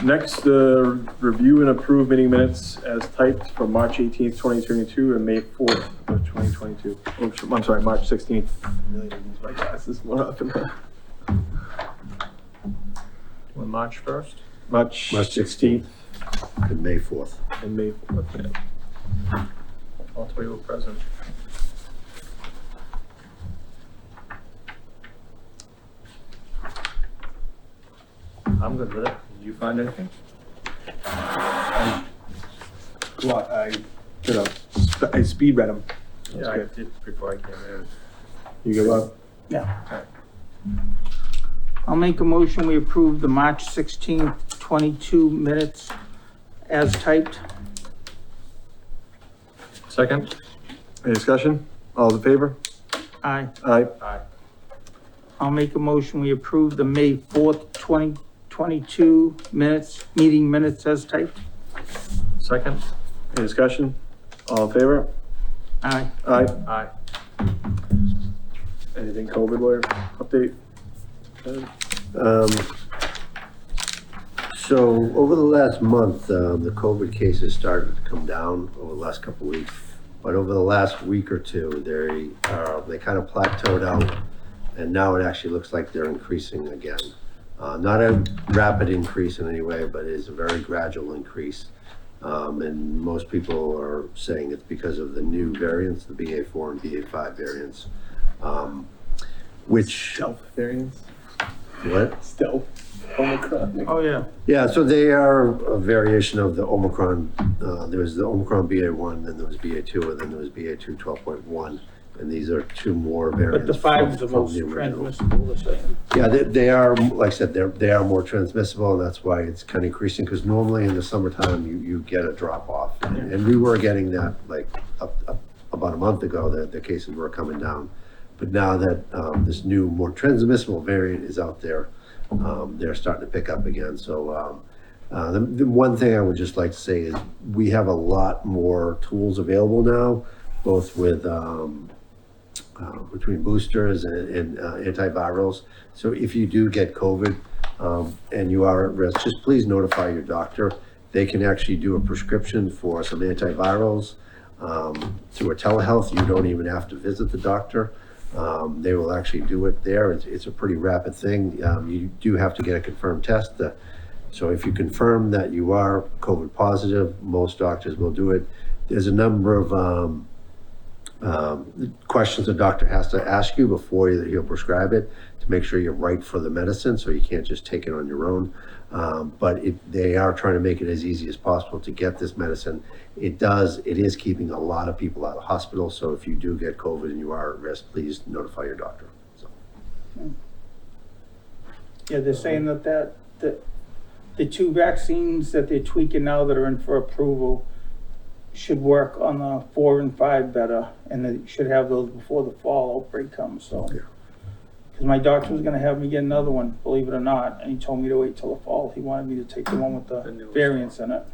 Next, review and approve meeting minutes as typed for March 18th, 2022 and May 4th of 2022. Oh, I'm sorry, March 16th. My glasses went up in the. On March 1st? March March 16th And May 4th. and May 4th. Yeah. All three were present. I'm good with it. Did you find anything? Well, I speed read them. Yeah, I did before I came in. You give up? Yeah. I'll make a motion, we approve the March 16th, 22 minutes as typed. Second? Any discussion? All in favor? Aye. Aye. Aye. I'll make a motion, we approve the May 4th, 2022 minutes, meeting minutes as typed. Second? Any discussion? All in favor? Aye. Aye. Aye. Anything COVID lawyer update? So over the last month, the COVID cases started to come down over the last couple of weeks. But over the last week or two, they kind of plateaued out, and now it actually looks like they're increasing again. Not a rapid increase in any way, but it is a very gradual increase. And most people are saying it's because of the new variants, the BA4 and BA5 variants. Which, Stealth variants? what? Stealth. Omicron. Oh, yeah. Yeah, so they are a variation of the Omicron. There was the Omicron BA1, then there was BA2, and then there was BA2 12.1. And these are two more variants. But the 5 is the from most original. transmissible, they're saying. Yeah, they are, like I said, they are more transmissible, and that's why it's kind of increasing, because normally in the summertime, you get a drop off. And we were getting that like up about a month ago, that the cases were coming down. But now that this new, more transmissible variant is out there, they're starting to pick up again. So the one thing I would just like to say is we have a lot more tools available now, both with between boosters and antivirals. So if you do get COVID and you are at risk, just please notify your doctor. They can actually do a prescription for some antivirals through a telehealth. You don't even have to visit the doctor. They will actually do it there. It's a pretty rapid thing. You do have to get a confirmed test. So if you confirm that you are COVID positive, most doctors will do it. There's a number of questions the doctor has to ask you before he'll prescribe it to make sure you're right for the medicine, so you can't just take it on your own. But they are trying to make it as easy as possible to get this medicine. It is keeping a lot of people out of hospital, so if you do get COVID and you are at risk, please notify your doctor. So. Yeah, they're saying that the 2 vaccines that they're tweaking now that are in for approval should work on the 4 and 5 better, and they should have those before the fall outbreak comes, so. Yeah. Because my doctor was gonna have me get another one, believe it or not, and he told me to wait till the fall. He wanted me to take the one with the newest variants in it.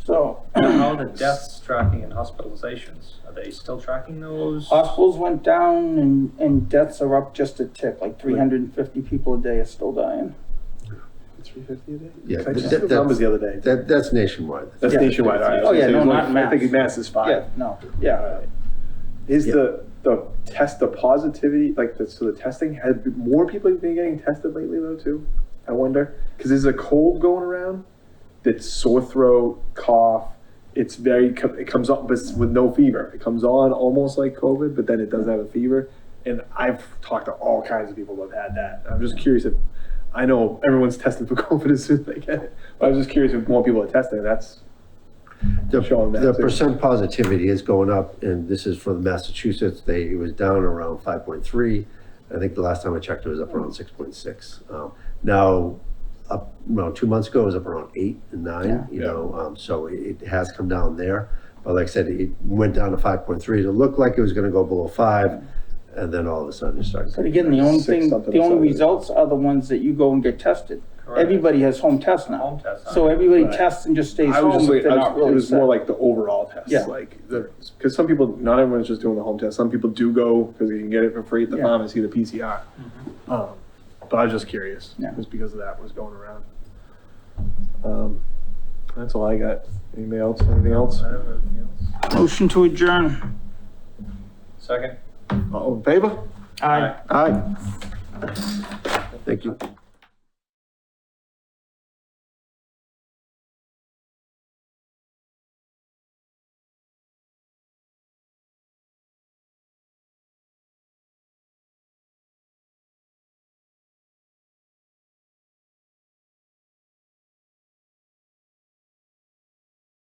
So, How are the deaths tracking and hospitalizations? Are they still tracking those? hospitals went down and deaths are up just a tick, like 350 people a day are still dying. 350 a day? Yeah, I just saw the numbers the other day. That's nationwide. That's Yeah. nationwide. All right. Oh, yeah, no, not I mass. think mass is 5. Yeah, no, yeah. Is the test, the positivity, so the testing, had more people been getting tested lately though too? I wonder, because there's a cold going around that's sore throat, cough. It comes on, but with no fever. It comes on almost like COVID, but then it doesn't have a fever. And I've talked to all kinds of people who have had that. I'm just curious if, I know everyone's tested for COVID as soon as they get it, but I was just curious if more people are testing. Showing that The too. percent positivity is going up, and this is from Massachusetts. It was down around 5.3. I think the last time I checked, it was up around 6.6. Now, around 2 months ago, it was up around 8 and 9, you know, so it has come down there. But like I said, it went down to 5.3. It looked like it was gonna go below 5, and then all of a sudden it started. But again, the only Six thing, something the only something. results are the ones that you go and get tested. Everybody has home tests now. Home test. So everybody Right. tests and just stays I was home just if like, they're not really it was sick. more like the overall test, Yeah. like because some people, not everyone's just doing the home test. Some people do go because you can get it for free at the Yeah. pharmacy, the PCR. But I was just curious, Yeah. just because of that was going around. That's all I got. Anybody else? Anything else? Motion to adjourn. Second? All in favor? Aye. Aye. Thank you.